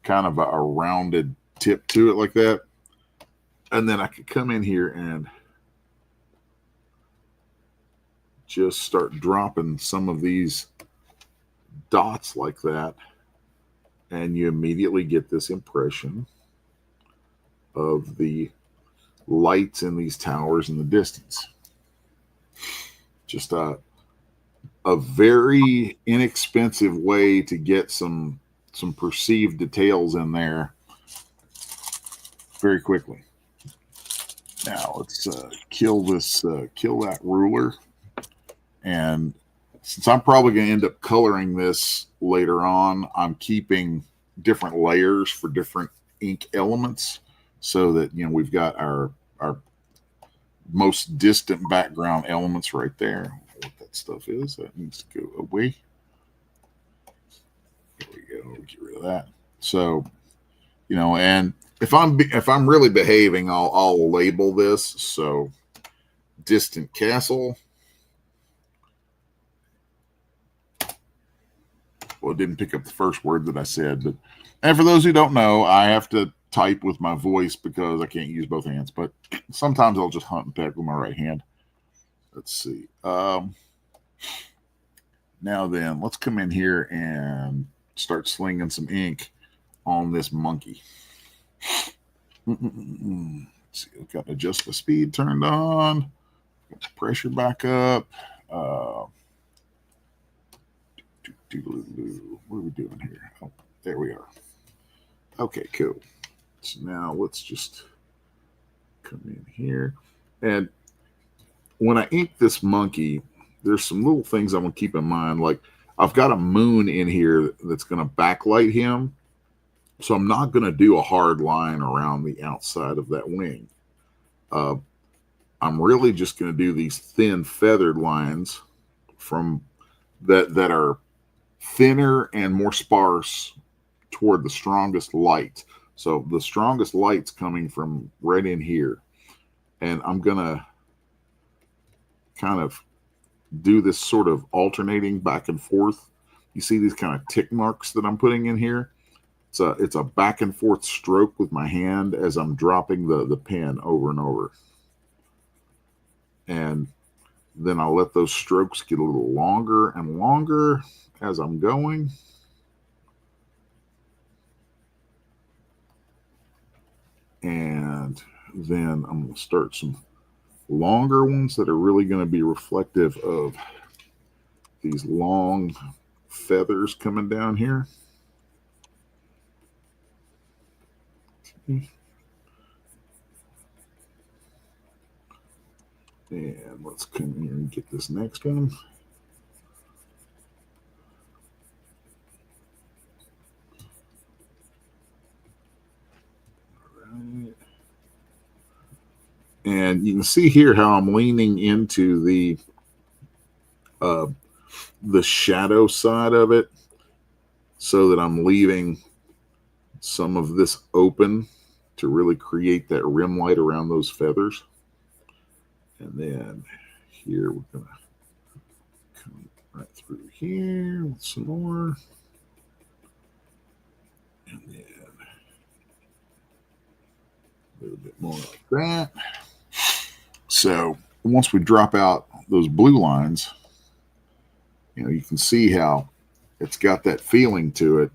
B: kind of a rounded tip to it like that. And then I could come in here and just start dropping some of these dots like that. And you immediately get this impression of the lights in these towers in the distance. Just a very inexpensive way to get some perceived details in there very quickly. Now let's kill that ruler. And since I'm probably going to end up coloring this later on, I'm keeping different layers for different ink elements, so that, you know, we've got our most distant background elements right there. What that stuff is, that needs to go away. There we go. Get rid of that. So, you know, and if I'm really behaving, I'll label this. So, distant castle. Well, it didn't pick up the first word that I said, but, and for those who don't know, I have to type with my voice because I can't use both hands, but sometimes I'll just hunt and peck with my right hand. Let's see. Now then, let's come in here and start slinging some ink on this monkey. Let's see, I've got to adjust the speed turned on. Got the pressure back up. What are we doing here? Oh, there we are. Okay, cool. So now let's just come in here. And when I ink this monkey, there's some little things I'm going to keep in mind. Like, I've got a moon in here that's going to backlight him. So I'm not going to do a hard line around the outside of that wing. I'm really just going to do these thin feathered lines from that are thinner and more sparse toward the strongest light. So the strongest light's coming from right in here. And I'm going to kind of do this sort of alternating back and forth. You see these kind of tick marks that I'm putting in here? It's a back and forth stroke with my hand as I'm dropping the pen over and over. And Then I'll let those strokes get a little longer and longer as I'm going. And then I'm going to start some longer ones that are really going to be reflective of these long feathers coming down here. And let's come here and get this next one. All right. And you can see here how I'm leaning into the shadow side of it so that I'm leaving some of this open to really create that rim light around those feathers. And then here we're going to come right through here with some more. And then a little bit more like that. So once we drop out those blue lines, you can see how it's got that feeling to it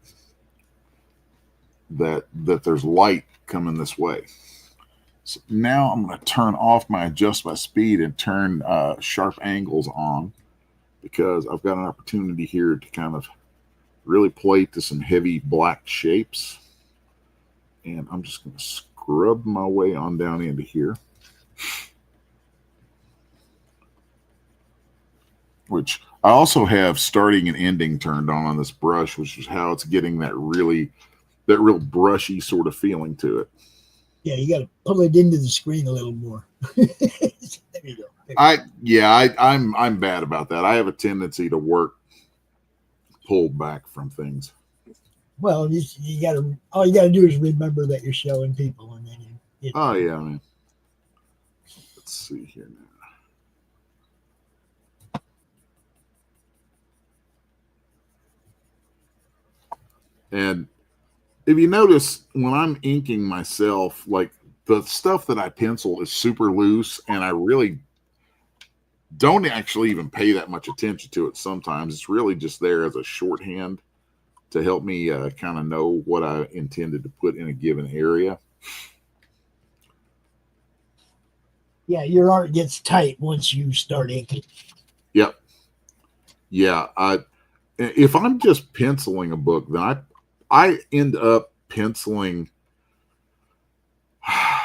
B: that there's light coming this way. So now I'm going to turn off my adjust by speed and turn sharp angles on, because I've got an opportunity here to kind of really play to some heavy black shapes. And I'm just going to scrub my way on down into here, which I also have starting and ending turned on this brush, which is how it's getting that real brushy sort of feeling to it.
C: Yeah, you got to pull it into the screen a little more. There you go.
B: I'm bad about that. I have a tendency to work pulled back from things.
C: Well, all you got to do is remember that you're showing people, and then
B: oh yeah, man. Let's see here now. And if you notice, when I'm inking myself, like the stuff that I pencil is super loose, and I really don't actually even pay that much attention to it sometimes. It's really just there as a shorthand to help me kind of know what I intended to put in a given area.
C: Yeah, your art gets tight once you start inking.
B: Yep. Yeah. If I'm just penciling a book, then I end up penciling.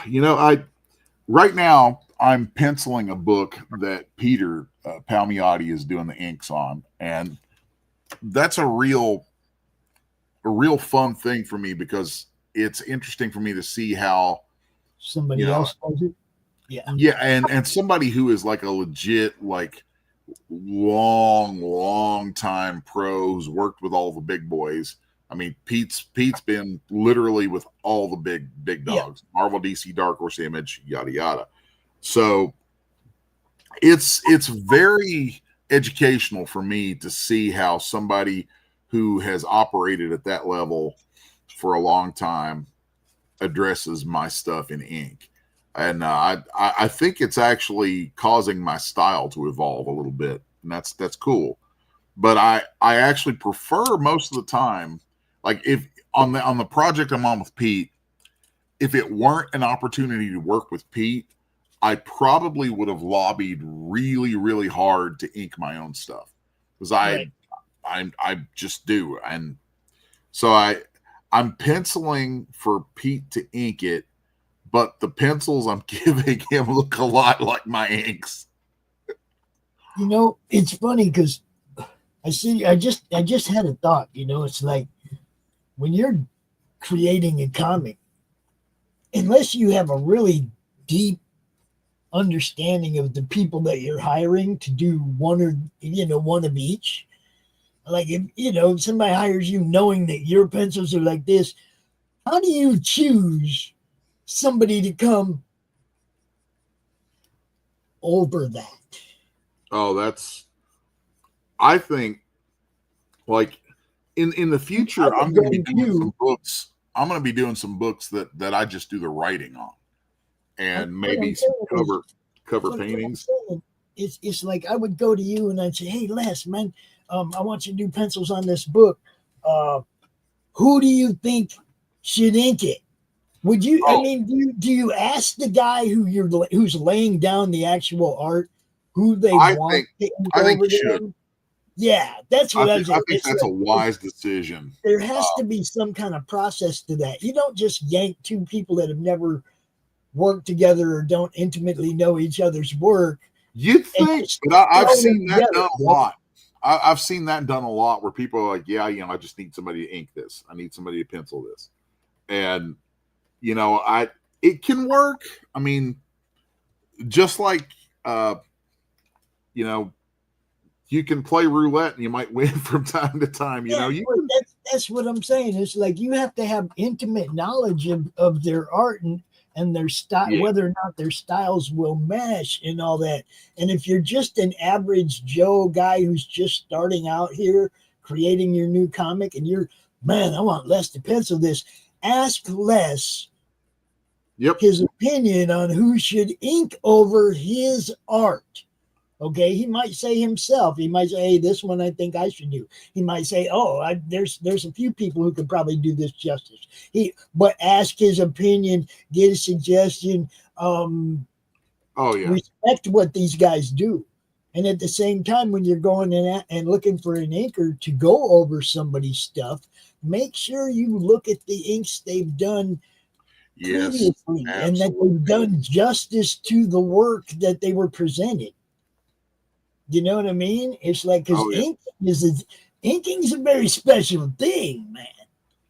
B: Right now I'm penciling a book that Peter Palmiotti is doing the inks on, and that's a real fun thing for me, because it's interesting for me to see how
C: somebody else does it.
B: Yeah, and somebody who is like a legit, like long time pro who's worked with all the big boys. I mean, Pete's been literally with all the big dogs, Marvel, DC, Dark Horse, Image, yada yada. So it's very educational for me to see how somebody who has operated at that level for a long time addresses my stuff in ink. And I think it's actually causing my style to evolve a little bit, and that's cool. But I actually prefer most of the time, like if on the project I'm on with Pete, if it weren't an opportunity to work with Pete, I probably would have lobbied really hard to ink my own stuff, because I just do. And so I'm penciling for Pete to ink it, but the pencils I'm giving him look a lot like my inks.
C: It's funny because I just had a thought. It's like when you're creating a comic, unless you have a really deep understanding of the people that you're hiring to do one of each. Like if somebody hires you knowing that your pencils are like this, how do you choose somebody to come over that?
B: Oh, I think, like in the future, I'm going to be doing some books. I'm going to be doing some books that I just do the writing on, and maybe some cover paintings.
C: it's like I would go to you and I'd say, hey Les, man, I want you to do pencils on this book. Who do you think should ink it? Would you? I mean, do you ask the guy who's laying down the actual art who they want to ink over to them? Yeah, that's what I
B: think that's a wise decision.
C: There has to be some kind of process to that. You don't just yank two people that have never worked together or don't intimately know each other's work.
B: You'd think, but I've seen that done a lot. I've seen that done a lot where people are like, yeah, I just need somebody to ink this. I need somebody to pencil this. And, it can work. I mean, just like, you can play roulette and you might win from time to time.
C: That's what I'm saying. It's like you have to have intimate knowledge of their art and their style, whether or not their styles will mesh and all that. And if you're just an average Joe guy who's just starting out here creating your new comic and I want Les to pencil this, ask Les his opinion on who should ink over his art. Okay, he might say himself. He might say, "Hey, this one I think I should do." He might say, there's a few people who could probably do this justice." But ask his opinion, get a suggestion. Respect what these guys do, and at the same time, when you're going in and looking for an inker to go over somebody's stuff, make sure you look at the inks they've done previously, and that they've done justice to the work that they were presented. You know what I mean? It's like, because inking's a very special thing, man.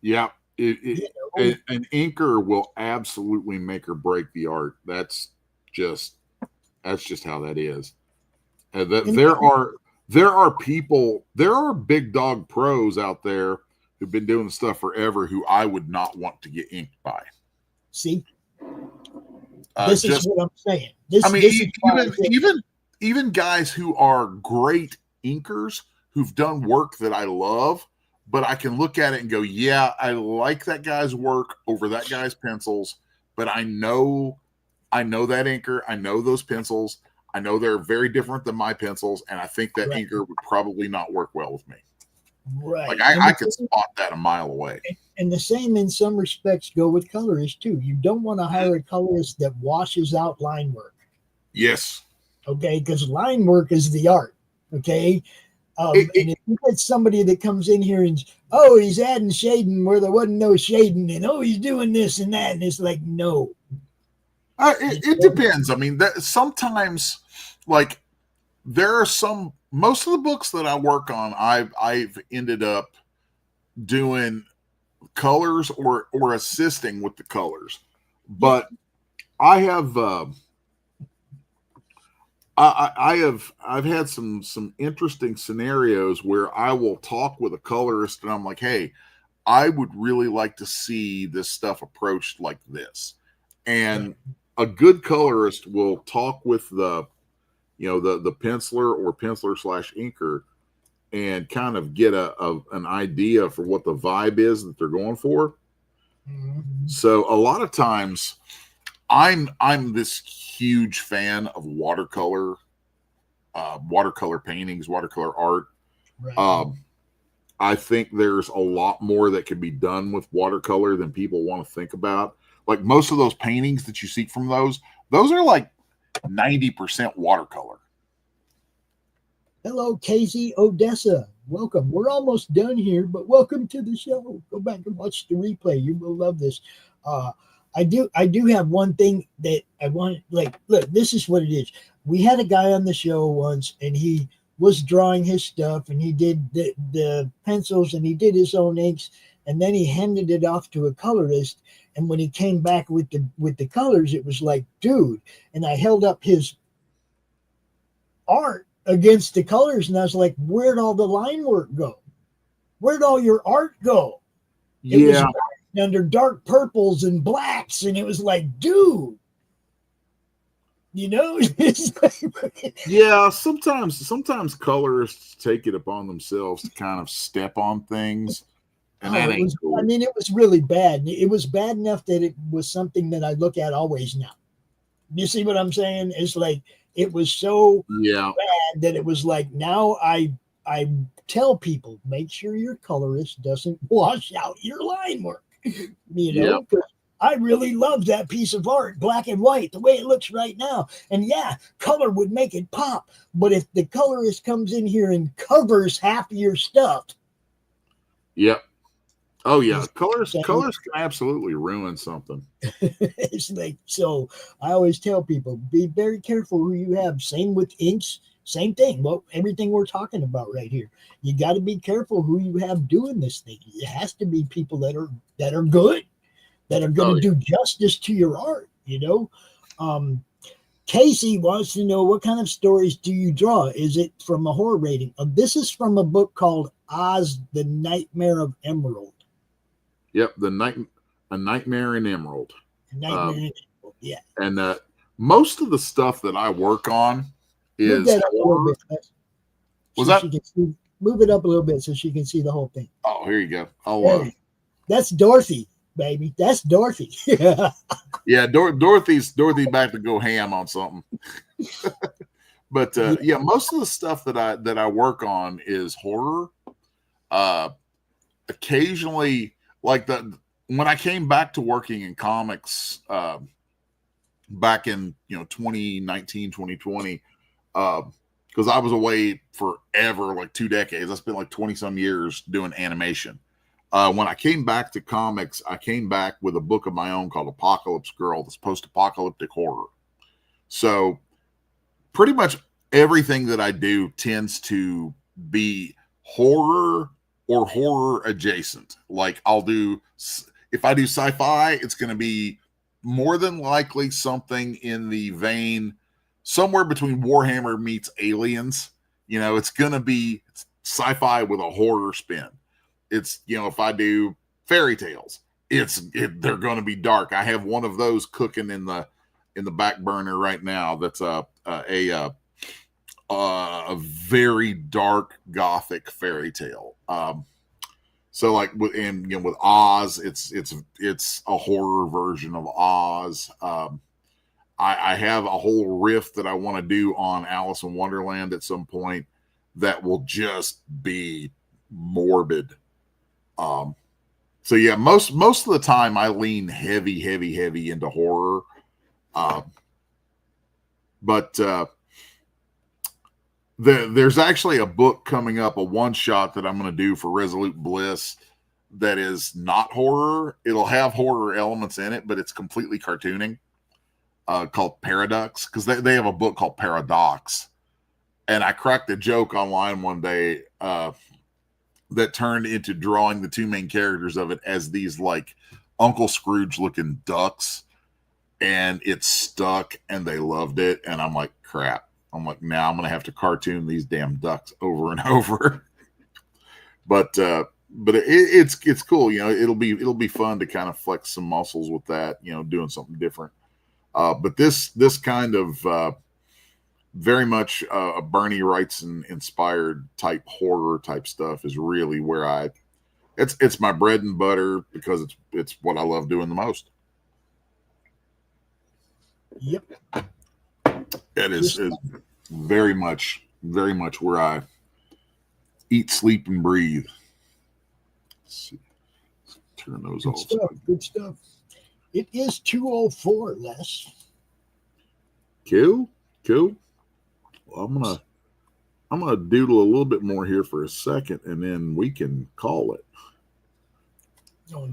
B: Yeah. An inker will absolutely make or break the art. That's just how that is. There are big dog pros out there who've been doing stuff forever who I would not want to get inked by.
C: See? This is what I'm saying.
B: Even guys who are great inkers who've done work that I love, but I can look at it and go, yeah, I like that guy's work over that guy's pencils, but I know that inker, I know those pencils, I know they're very different than my pencils, and I think that inker would probably not work well with me.
C: Right.
B: Like I can spot that a mile away.
C: And the same in some respects go with colorists too. You don't want to hire a colorist that washes out line work.
B: Yes.
C: Okay, because line work is the art. Okay, and if you get somebody that comes in here and he's adding shading where there wasn't no shading, and he's doing this and that, and it's like, no.
B: It depends. I mean, sometimes, like, there are most of the books that I work on, I've ended up doing colors or assisting with the colors, but I've had some interesting scenarios where I will talk with a colorist and I'm like, hey, I would really like to see this stuff approached like this. And a good colorist will talk with the penciler or penciler/inker and kind of get an idea for what the vibe is that they're going for. Mm-hmm. So a lot of times I'm this huge fan of watercolor paintings, watercolor art. Right. I think there's a lot more that can be done with watercolor than people want to think about. Like most of those paintings that you see from those are like 90% watercolor.
C: Hello, Casey Odessa. Welcome. We're almost done here, but welcome to the show. Go back and watch the replay. You will love this. I do have one thing that I want. Like, look, this is what it is. We had a guy on the show once, and he was drawing his stuff, and he did the pencils, and he did his own inks, and then he handed it off to a colorist. And when he came back with the colors, it was like, dude. And I held up his art against the colors, and I was like, where'd all the line work go? Where'd all your art go? It was under dark purples and blacks, and it was like, dude, it's like,
B: yeah, sometimes colorists take it upon themselves to kind of step on things, and that ain't cool.
C: I mean, it was really bad. It was bad enough that it was something that I look at always now. You see what I'm saying? It's like, It was so
B: Yeah.
C: bad that it was like, now I tell people, make sure your colorist doesn't wash out your line work. You
B: Yeah.
C: know, 'cause I really love that piece of art, black and white, the way it looks right now. And yeah, color would make it pop. But if the colorist comes in here and covers half of your stuff,
B: Yep. Oh yeah.
C: it's,
B: Colors can absolutely ruin something.
C: it's like, so I always tell people, be very careful who you have. Same with inks, same thing. Well, everything we're talking about right here, you got to be careful who you have doing this thing. It has to be people that are good, that are going to
B: Oh, yeah.
C: do justice to your art, you know. Casey wants to know, what kind of stories do you draw? Is it from a horror rating? This is from a book called Oz, the Nightmare of Emerald.
B: Yep. A Nightmare in Emerald.
C: Nightmare in Emerald, yeah.
B: And most of the stuff that I work on
C: Move
B: is
C: that up a little
B: horror.
C: bit.
B: Was
C: so
B: that?
C: she can see, move it up a little bit so she can see the whole thing.
B: Oh, here you go.
C: Hey, that's Dorothy, baby. That's Dorothy.
B: Yeah, Dorothy's back to go ham on something. But yeah, most of the stuff that I work on is horror. Occasionally, like when I came back to working in comics back in 2019, 2020, because I was away forever, like 2 decades. I spent like 20 some years doing animation. When I came back to comics, I came back with a book of my own called Apocalypse Girl, that's post-apocalyptic horror. So pretty much everything that I do tends to be horror or horror adjacent. Like if I do sci-fi, it's going to be more than likely something in the vein somewhere between Warhammer meets Aliens. It's going to be sci-fi with a horror spin. It's, if I do fairy tales, they're going to be dark. I have one of those cooking in the back burner right now. That's a very dark gothic fairy tale. So like with Oz, it's a horror version of Oz. I have a whole riff that I want to do on Alice in Wonderland at some point that will just be morbid. So yeah, most of the time I lean heavy into horror. But there's actually a book coming up, a one shot that I'm going to do for Resolute Bliss that is not horror. It'll have horror elements in it, but it's completely cartooning, called Paradox, because they have a book called Paradox. And I cracked a joke online one day that turned into drawing the two main characters of it as these like Uncle Scrooge looking ducks, and it stuck and they loved it. And I'm like, crap. I'm like, now I'm going to have to cartoon these damn ducks over and over. But it's cool. It'll be fun to kind of flex some muscles with that, doing something different. But this kind of very much a Bernie Wrightson inspired type horror type stuff is really where it's my bread and butter, because it's what I love doing the most.
C: Yep.
B: It is very much where I eat, sleep, and breathe. Let's see. Turn those off.
C: Good stuff. It is 2:04, Les.
B: Cool. Well, I'm gonna doodle a little bit more here for a second, and then we can call it.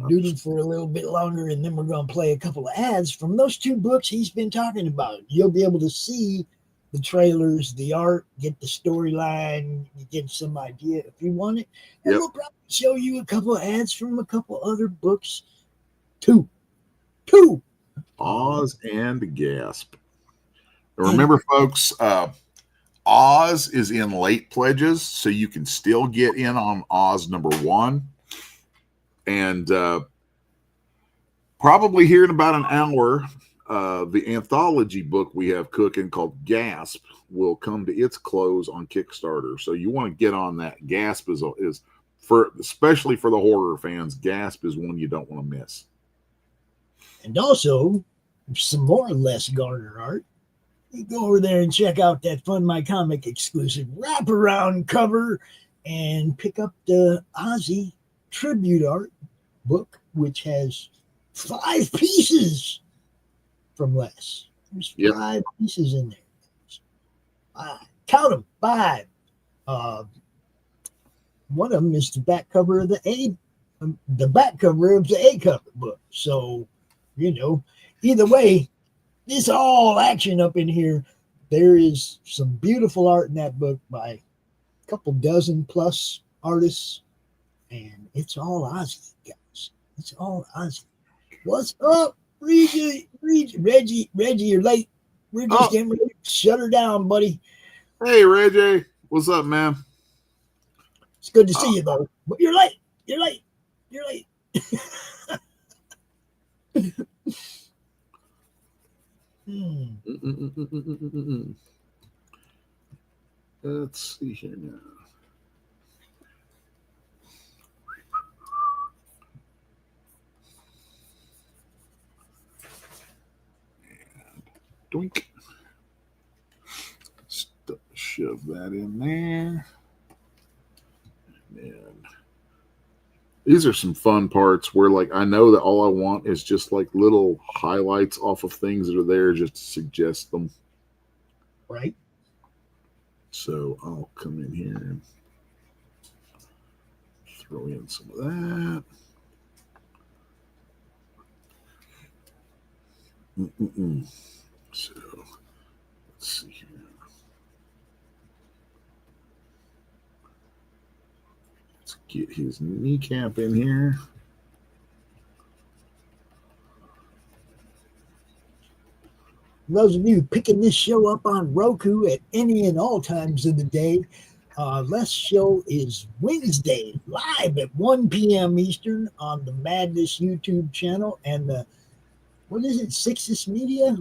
C: Doodle for a little bit longer, and then we're going to play a couple of ads from those two books he's been talking about. You'll be able to see the trailers, the art, get the storyline, you get some idea if you want it. And we'll probably show you a couple of ads from a couple other books too.
B: Oz and Gasp. Remember, folks, Oz is in late pledges, so you can still get in on Oz #1. And probably here in about an hour, the anthology book we have cooking called Gasp will come to its close on Kickstarter. So you want to get on that. Gasp is for, especially for the horror fans, Gasp is one you don't want to miss.
C: And also some more Les Garner art. You go over there and check out that Fund My Comic exclusive wraparound cover and pick up the Ozzy tribute art book, which has 5 pieces from Les. There's 5 pieces in there. 5. Count them, 5. One of them is the back cover of the back cover of the A cover book. So, either way, it's all action up in here. There is some beautiful art in that book by a couple dozen plus artists, and it's all Ozzy, guys. It's all Ozzy. What's up, Reggie, you're late. We're just getting ready to shut her down, buddy.
B: Hey, Reggie. What's up, man?
C: It's good to see you, though. But you're late.
B: Let's see here now. And doink. Shove that in there. And these are some fun parts where, like, I know that all I want is just like little highlights off of things that are there just to suggest them.
C: Right.
B: So I'll come in here and throw in some of that. So let's see here. Let's get his kneecap in here.
C: Those of you picking this show up on Roku at any and all times of the day, Les show is Wednesday, live at 1 p.m. Eastern on the Madness YouTube channel and the, what is it, Sixus Media?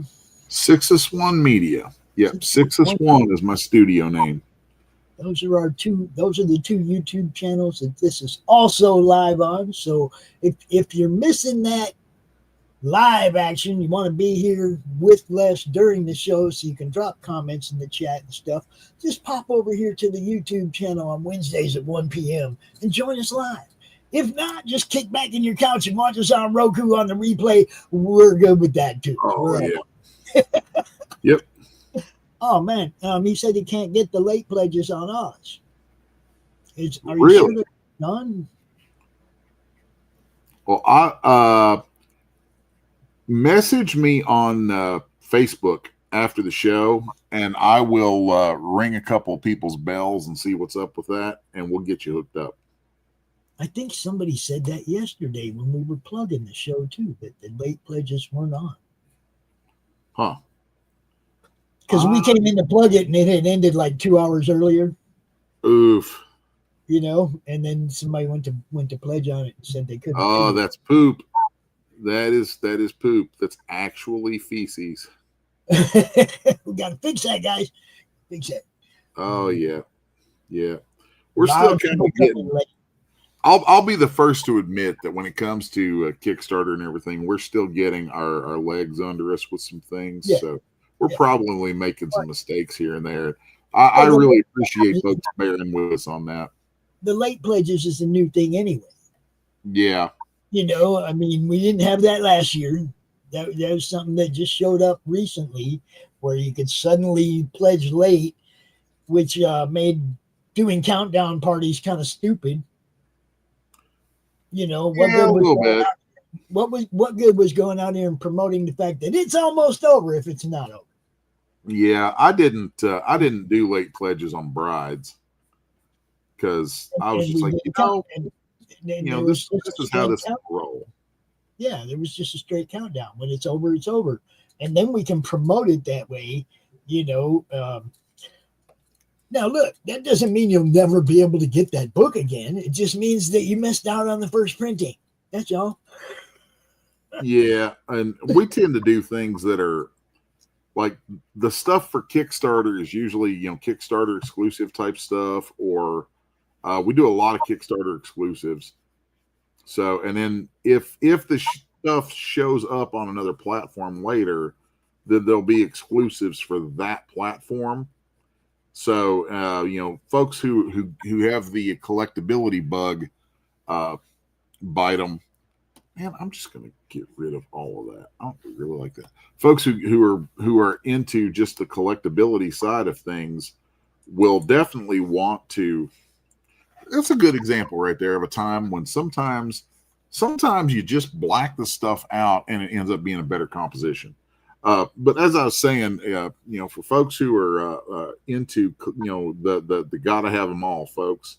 B: Sixus One Media. Yep, Sixus One is my studio name.
C: Those are the two YouTube channels that this is also live on. So if you're missing that live action, you want to be here with Les during the show so you can drop comments in the chat and stuff, just pop over here to the YouTube channel on Wednesdays at 1 p.m. and join us live. If not, just kick back in your couch and watch us on Roku on the replay. We're good with that too.
B: Oh, yeah. Yep.
C: Oh, man. He said he can't get the late pledges on Oz. Are you
B: really?
C: sure they're done?
B: Well, I message me on Facebook after the show, and I will ring a couple of people's bells and see what's up with that, and we'll get you hooked up.
C: I think somebody said that yesterday when we were plugging the show, too, that the late pledges weren't on.
B: Huh.
C: Because we came in to plug it, and it had ended like 2 hours earlier.
B: Oof.
C: And then somebody went to pledge on it and said they couldn't.
B: Oh, that's poop. That is poop. That's actually feces.
C: We got to fix that, guys. Fix it.
B: Oh, yeah. Yeah. We're still kind of getting... I'll be the first to admit that when it comes to Kickstarter and everything, we're still getting our legs under us with some things. Yeah. So we're probably making some mistakes here and there. I really appreciate folks bearing with us on that.
C: The late pledges is a new thing anyway.
B: Yeah.
C: We didn't have that last year. That was something that just showed up recently where you could suddenly pledge late, which made doing countdown parties kind of stupid. What good was going out here and promoting the fact that it's almost over if it's not over?
B: Yeah, I didn't do late pledges on brides because I was just like, this is how this will roll.
C: Yeah, there was just a straight countdown. When it's over, it's over. And then we can promote it that way, Now, look, that doesn't mean you'll never be able to get that book again. It just means that you missed out on the first printing. That's all.
B: Yeah, and we tend to do things that are like the stuff for Kickstarter is usually, Kickstarter exclusive type stuff, or we do a lot of Kickstarter exclusives. So, and then if the stuff shows up on another platform later, then there'll be exclusives for that platform. So folks who have the collectability bug, bite them. Man, I'm just gonna get rid of all of that. I don't really like that. Folks who are into just the collectability side of things will definitely want to. That's a good example right there of a time when sometimes you just black the stuff out and it ends up being a better composition. But as I was saying, for folks who are into the gotta have them all, folks,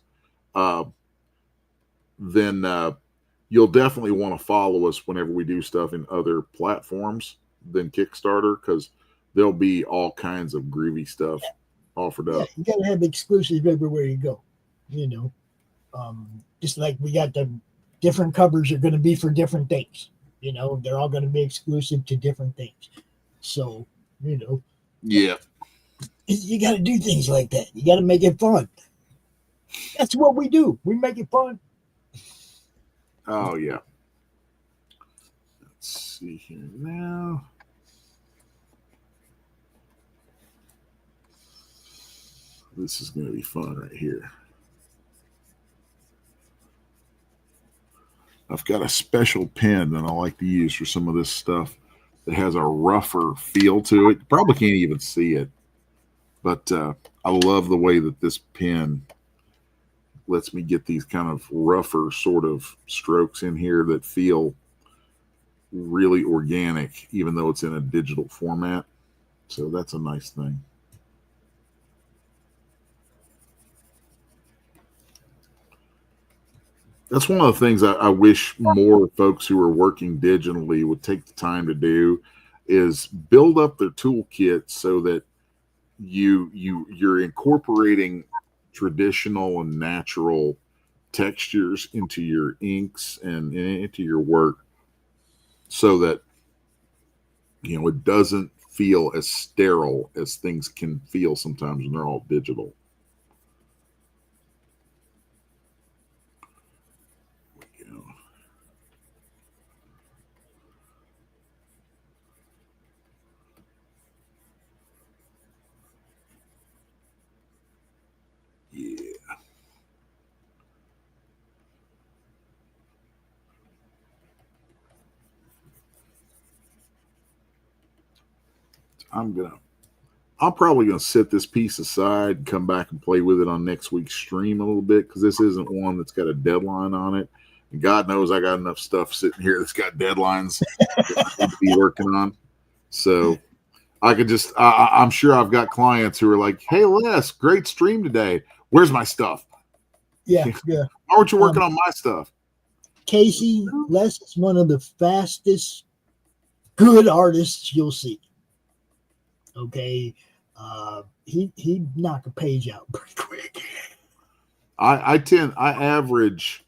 B: then you'll definitely want to follow us whenever we do stuff in other platforms than Kickstarter, because there'll be all kinds of groovy stuff offered up.
C: You gotta have exclusives everywhere you go. Just like we got the different covers are going to be for different things. They're all going to be exclusive to different things. So,
B: yeah,
C: you got to do things like that. You got to make it fun. That's what we do. We make it fun.
B: Oh yeah. Let's see here now. This is going to be fun right here. I've got a special pen that I like to use for some of this stuff that has a rougher feel to it. You probably can't even see it, but I love the way that this pen lets me get these kind of rougher sort of strokes in here that feel really organic, even though it's in a digital format. So that's a nice thing. That's one of the things I wish more folks who are working digitally would take the time to do, is build up their toolkit so that you're incorporating traditional and natural textures into your inks and into your work, so that it doesn't feel as sterile as things can feel sometimes when they're all digital. Yeah. I'm probably gonna set this piece aside and come back and play with it on next week's stream a little bit, because this isn't one that's got a deadline on it. And God knows I got enough stuff sitting here that's got deadlines that I need to be working on. So I could just I'm sure I've got clients who are like, "Hey Les, great stream today. Where's my stuff?"
C: Yeah.
B: Why aren't you working on my stuff?
C: Casey, Les is one of the fastest good artists you'll see. Okay. He knock a page out pretty quick.
B: I average,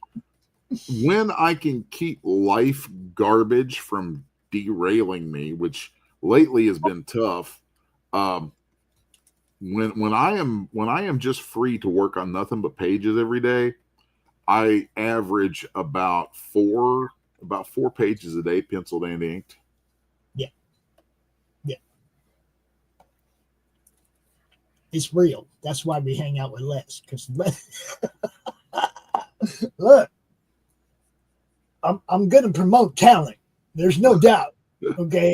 B: when I can keep life garbage from derailing me, which lately has been tough. When I am just free to work on nothing but pages every day, I average about four pages a day, penciled and inked.
C: Yeah. It's real. That's why we hang out with Les. Because look, I'm going to promote talent. There's no doubt. Okay.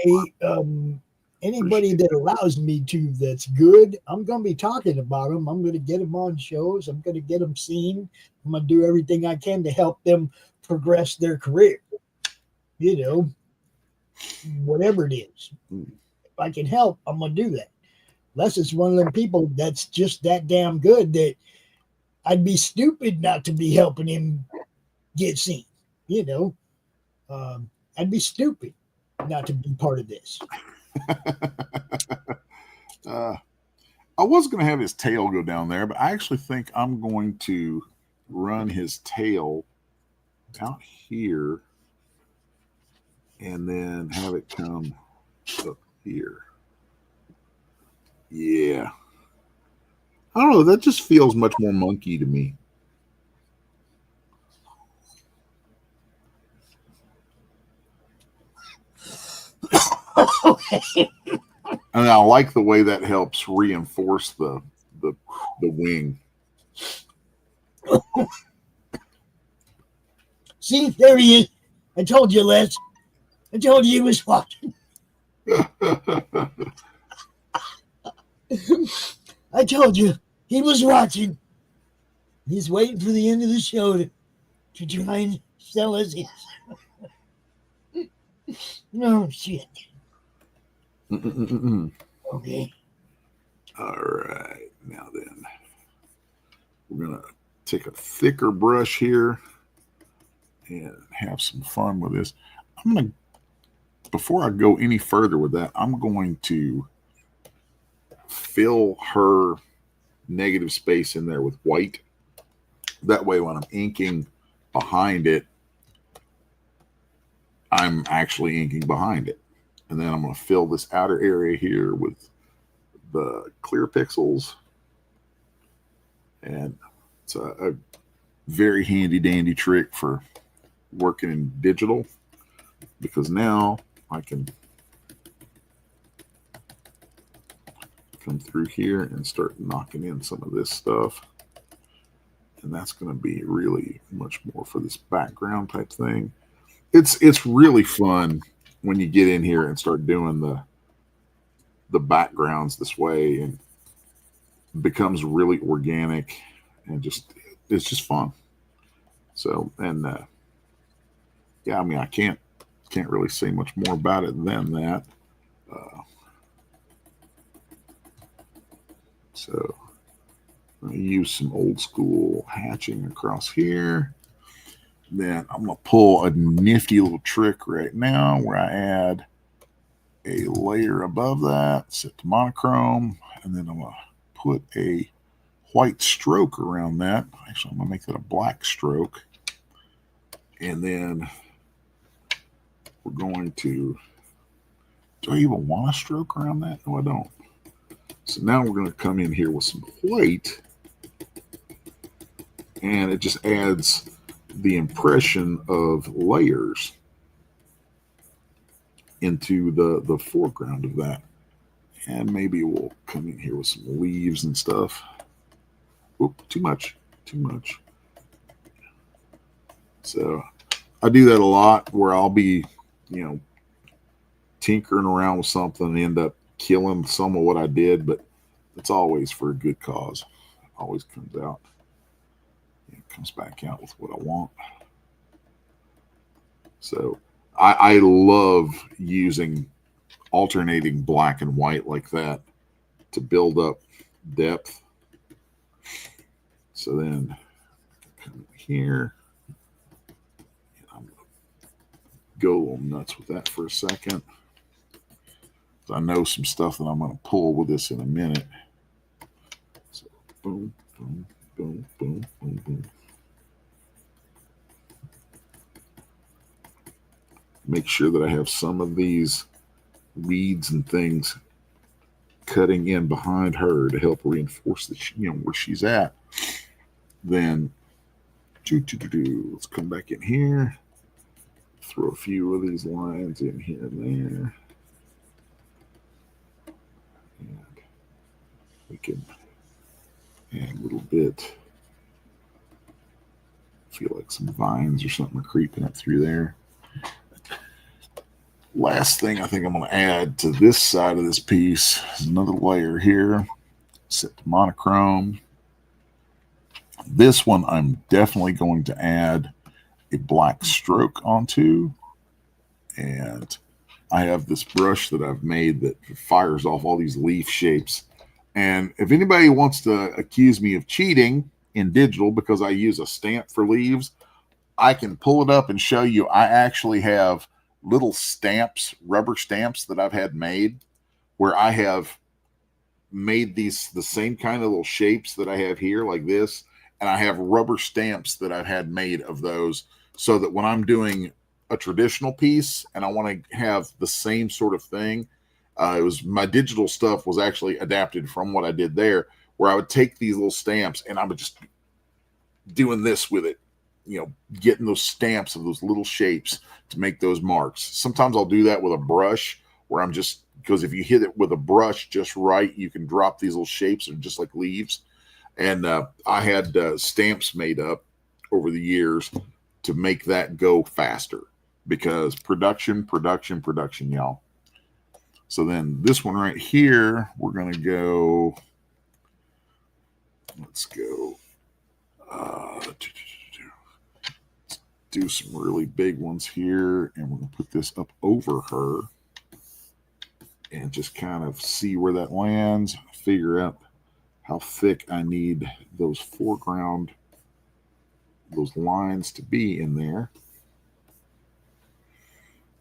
C: Anybody that allows me to that's good, I'm going to be talking about them. I'm going to get them on shows. I'm going to get them seen. I'm going to do everything I can to help them progress their career. Whatever it is. If I can help, I'm going to do that. Les is one of them people that's just that damn good that I'd be stupid not to be helping him get seen. I'd be stupid not to be part of this.
B: I was going to have his tail go down there, but I actually think I'm going to run his tail out here and then have it come up here. Yeah. I don't know. That just feels much more monkey to me.
C: Okay.
B: And I like the way that helps reinforce the wing.
C: See, there he is. I told you, Les. I told you he was watching. I told you he was watching. He's waiting for the end of the show to try and sell us his. No shit. Okay.
B: All right. Now then, we're going to take a thicker brush here and have some fun with this. I'm going to, before I go any further with that, I'm going to fill her negative space in there with white. That way, when I'm inking behind it, I'm actually inking behind it. And then I'm going to fill this outer area here with the clear pixels. And it's a very handy dandy trick for working in digital, because now I can come through here and start knocking in some of this stuff. And that's going to be really much more for this background type thing. It's really fun when you get in here and start doing the backgrounds this way, and it becomes really organic and it's just fun. So, and yeah, I mean, I can't really say much more about it than that. So I'm going to use some old school hatching across here. Then I'm going to pull a nifty little trick right now where I add a layer above that, set to monochrome, and then I'm going to put a white stroke around that. Actually, I'm going to make that a black stroke. And then we're going to, do I even want a stroke around that? No, I don't. So now we're going to come in here with some white, and it just adds the impression of layers into the foreground of that. And maybe we'll come in here with some leaves and stuff. Oop, too much. So I do that a lot, where I'll be, tinkering around with something and end up killing some of what I did, but it's always for a good cause. It always comes out. It comes back out with what I want. So I love using alternating black and white like that to build up depth. So then come here. I'm going to go a little nuts with that for a second. I know some stuff that I'm going to pull with this in a minute. So boom, boom, boom, boom, boom, boom. Make sure that I have some of these weeds and things cutting in behind her to help reinforce that, where she's at. Then, let's come back in here. Throw a few of these lines in here and there. And we can add a little bit. Feel like some vines or something are creeping up through there. Last thing I think I'm going to add to this side of this piece is another layer here. Set to monochrome. This one I'm definitely going to add a black stroke onto. And I have this brush that I've made that fires off all these leaf shapes. And if anybody wants to accuse me of cheating in digital because I use a stamp for leaves, I can pull it up and show you. I actually have little stamps, rubber stamps that I've had made, where I have made the same kind of little shapes that I have here, like this, and I have rubber stamps that I've had made of those, so that when I'm doing a traditional piece and I want to have the same sort of thing, it was my digital stuff was actually adapted from what I did there, where I would take these little stamps and I would just doing this with it, getting those stamps of those little shapes to make those marks. Sometimes I'll do that with a brush, where I'm just because if you hit it with a brush just right, you can drop these little shapes that are just like leaves. And I had stamps made up over the years to make that go faster, because production, y'all. So then this one right here, we're going to go, let's go, do some really big ones here, and we're going to put this up over her and just kind of see where that lands, figure out how thick I need those foreground, those lines to be in there.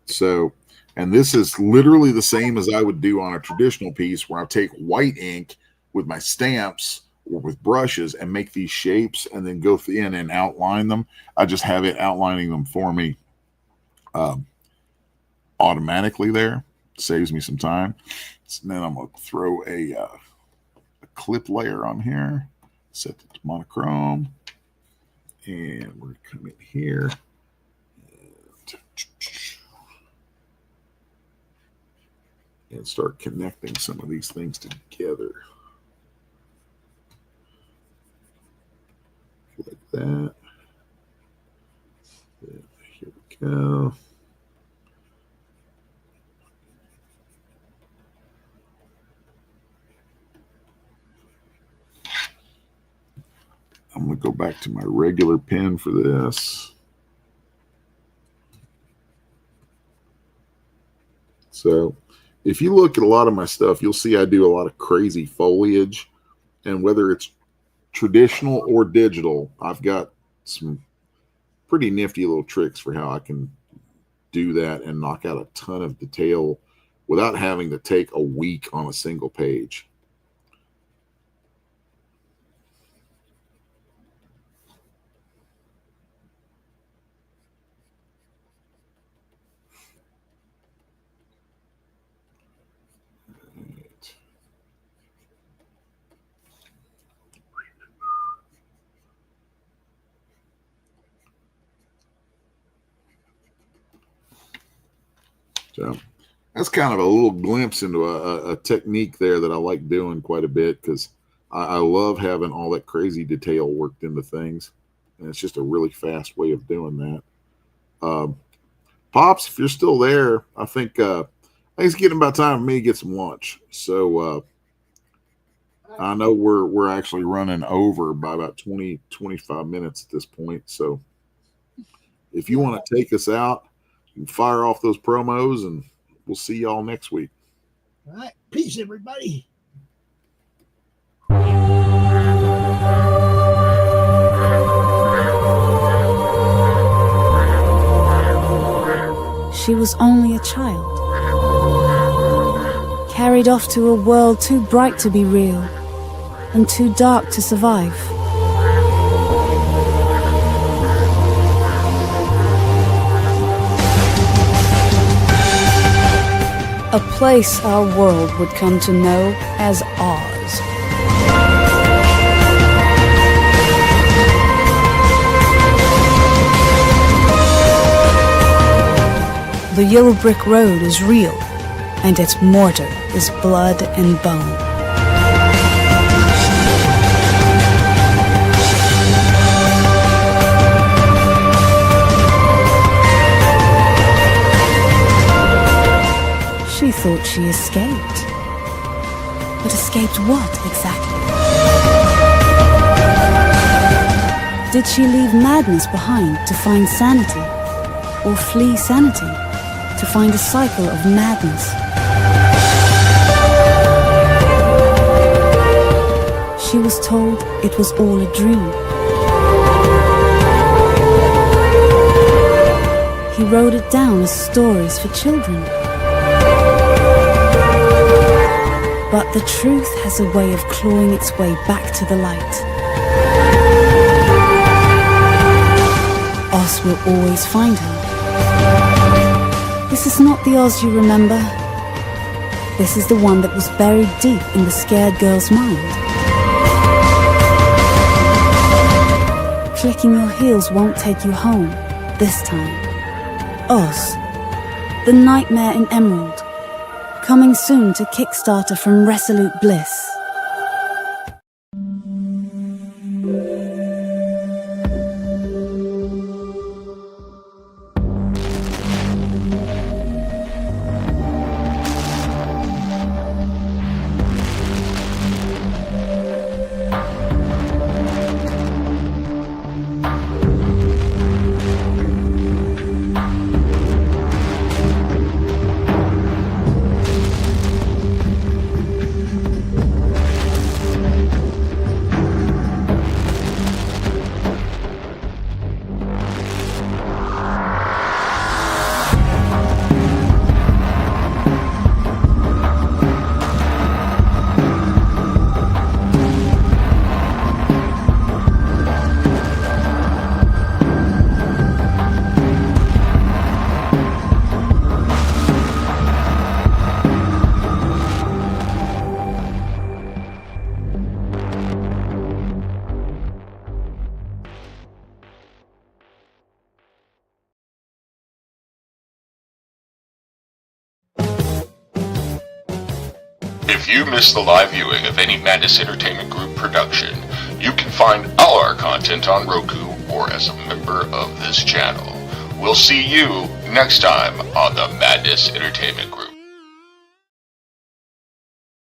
B: So, and this is literally the same as I would do on a traditional piece, where I take white ink with my stamps or with brushes and make these shapes and then go in and outline them. I just have it outlining them for me automatically there. Saves me some time. So then I'm going to throw a clip layer on here, set it to monochrome, and we're going to come in here and start connecting some of these things together. Like that. Here we go. I'm going to go back to my regular pen for this. So if you look at a lot of my stuff, you'll see I do a lot of crazy foliage. And whether it's traditional or digital, I've got some pretty nifty little tricks for how I can do that and knock out a ton of detail without having to take a week on a single page. So that's kind of a little glimpse into a technique there that I like doing quite a bit, because I love having all that crazy detail worked into things. And it's just a really fast way of doing that. Pops, if you're still there, I think it's getting about time for me to get some lunch. So I know we're actually running over by about 20-25 minutes at this point. So if you want to take us out, you can fire off those promos, and we'll see y'all next week.
C: All right. Peace, everybody.
D: She was only a child, carried off to a world too bright to be real and too dark to survive. A place our world would come to know as ours. The yellow brick road is real, and its mortar is blood and bone. She thought she escaped. But escaped what exactly? Did she leave madness behind to find sanity? Or flee sanity to find a cycle of madness? She was told it was all a dream. He wrote it down as stories for children. But the truth has a way of clawing its way back to the light. Oz will always find her. This is not the Oz you remember. This is the one that was buried deep in the scared girl's mind. Clicking your heels won't take you home, this time. Oz, the nightmare in Emerald, Coming soon to Kickstarter from Resolute Bliss.
E: If you missed the live viewing of any Madness Entertainment Group production, you can find all our content on Roku or as a member of this channel. We'll see you next time on the Madness Entertainment Group.